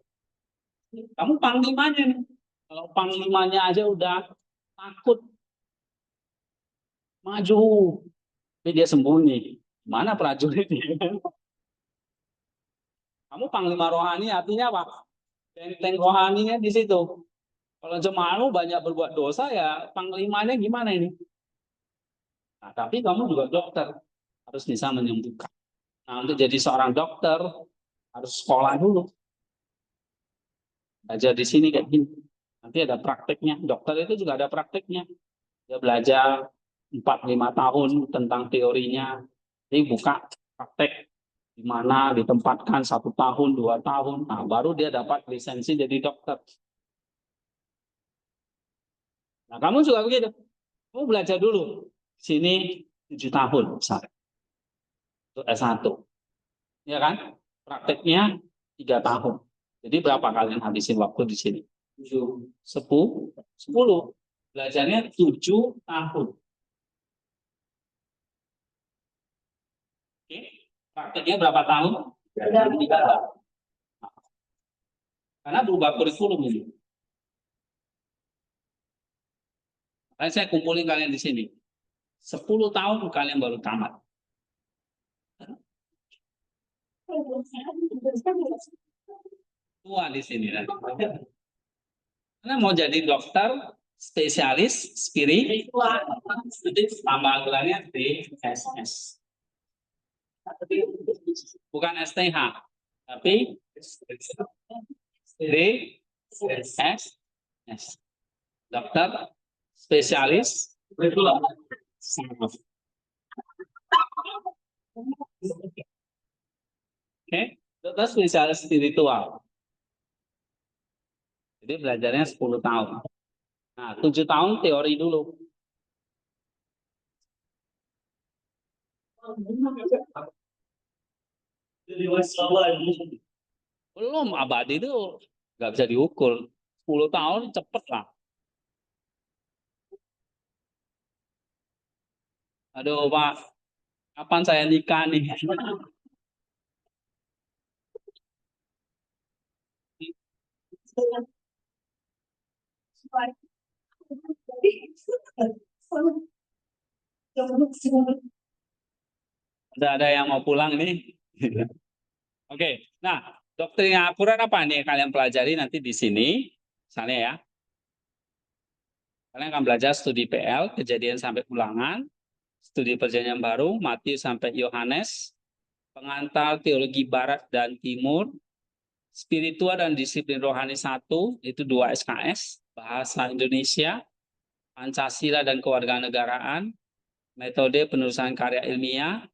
Kamu panglimanya nih. Kalau panglimanya aja udah takut maju, tapi dia sembunyi. Mana prajuritnya? Kamu panglima rohani artinya apa? Benteng rohaninya di situ. Kalau jemaatmu banyak berbuat dosa ya panglimanya gimana ini? Nah, tapi kamu juga dokter, harus bisa menyembuhkan. Nah, untuk jadi seorang dokter harus sekolah dulu. Belajar di sini kayak gini. Nanti ada prakteknya. Dokter itu juga ada prakteknya. Dia belajar 4-5 tahun tentang teorinya. Jadi buka praktek di mana ditempatkan 1 tahun, 2 tahun. Nah, baru dia dapat lisensi jadi dokter. Nah, kamu juga begitu. Kamu belajar dulu. Sini 7 tahun misalnya. Untuk S1. Ya kan? Prakteknya 3 tahun. Jadi berapa kalian habisin waktu di sini? 10. Belajarnya 7 tahun. Oke. Prakteknya berapa tahun? 3 tahun. Karena berubah kurikulum ini. Makanya saya kumpulin kalian di sini. 10 tahun kalian baru tamat. Tua di sini. Karena mau jadi dokter, spesialis, spiritual, tambah gelarnya DSS. Bukan STH, tapi DSS. Dokter, spesialis, Oke, dokter spesialis spiritual. Jadi belajarnya 10 tahun. Nah, 7 tahun teori dulu. Belum, abadi itu nggak bisa diukur. 10 tahun cepet lah. Aduh Pak, Kapan saya nikah nih? Ada yang mau pulang nih? Oke, nah doktrin yang akurat apa nih yang kalian pelajari nanti di sini? Misalnya ya, kalian akan belajar studi PL, kejadian sampai ulangan, studi perjanjian baru, Matius sampai Yohanes, pengantar teologi barat dan timur, spiritual dan disiplin rohani 1, itu 2 SKS, bahasa Indonesia, Pancasila dan kewarganegaraan, metode penulisan karya ilmiah,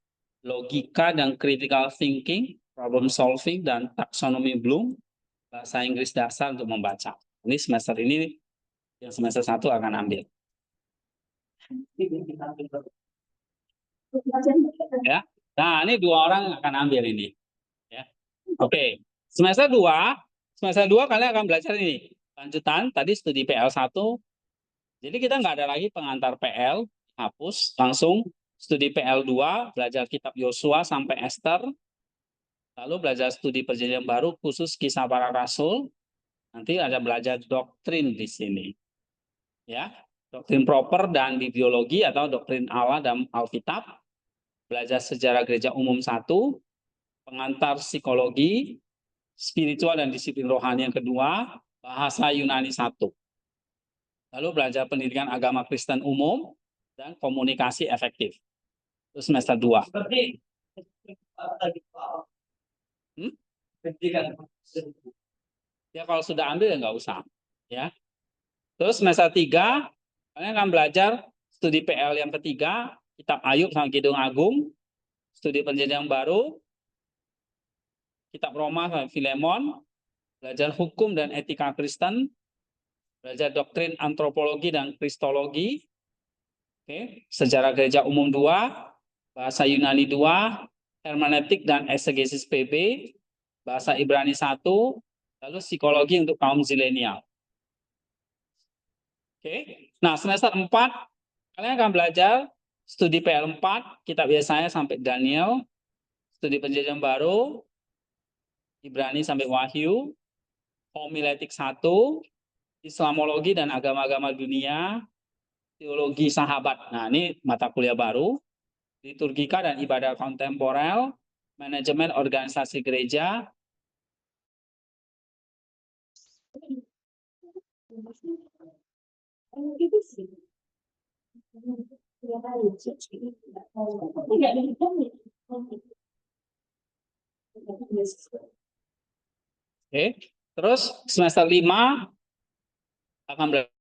logika dan critical thinking, problem solving dan taksonomi Bloom, bahasa Inggris dasar untuk membaca. Ini semester ini yang semester 1 akan ambil. Ya. Nah, ini 2 orang akan ambil ini. Ya. Oke. Semester 2 kalian akan belajar ini. Lanjutan tadi studi PL1. Jadi kita nggak ada lagi pengantar PL, hapus, langsung studi PL2, belajar kitab Yosua sampai Esther. Lalu belajar studi perjanjian baru khusus kisah para rasul. Nanti ada belajar doktrin di sini. Ya, doktrin proper dan bibliologi atau doktrin Allah dan Alkitab. Belajar sejarah gereja umum 1, pengantar psikologi, spiritual dan disiplin rohani yang kedua, bahasa Yunani 1. Lalu belajar pendidikan agama Kristen umum dan komunikasi efektif. Itu semester 2. Seperti pendidikan. Ya kalau sudah ambil ya nggak usah. Ya. Terus semester 3 kalian akan belajar studi PL yang ketiga, kitab Ayub sama Kidung Agung, studi perjanjian baru, kitab Roma sama Filemon, belajar hukum dan etika Kristen, belajar doktrin antropologi dan kristologi, sejarah gereja umum 2, bahasa Yunani 2, hermeneutik dan eksegesis PB, bahasa Ibrani 1, lalu psikologi untuk kaum zilenial. Nah semester 4 kalian akan belajar studi PL 4, kitab Yesaya sampai Daniel, studi perjanjian baru, Ibrani sampai Wahyu, homiletik 1, Islamologi dan agama-agama dunia, teologi sahabat. Nah ini mata kuliah baru, liturgika dan ibadah kontemporer, manajemen organisasi gereja, terus semester 5 akan belajar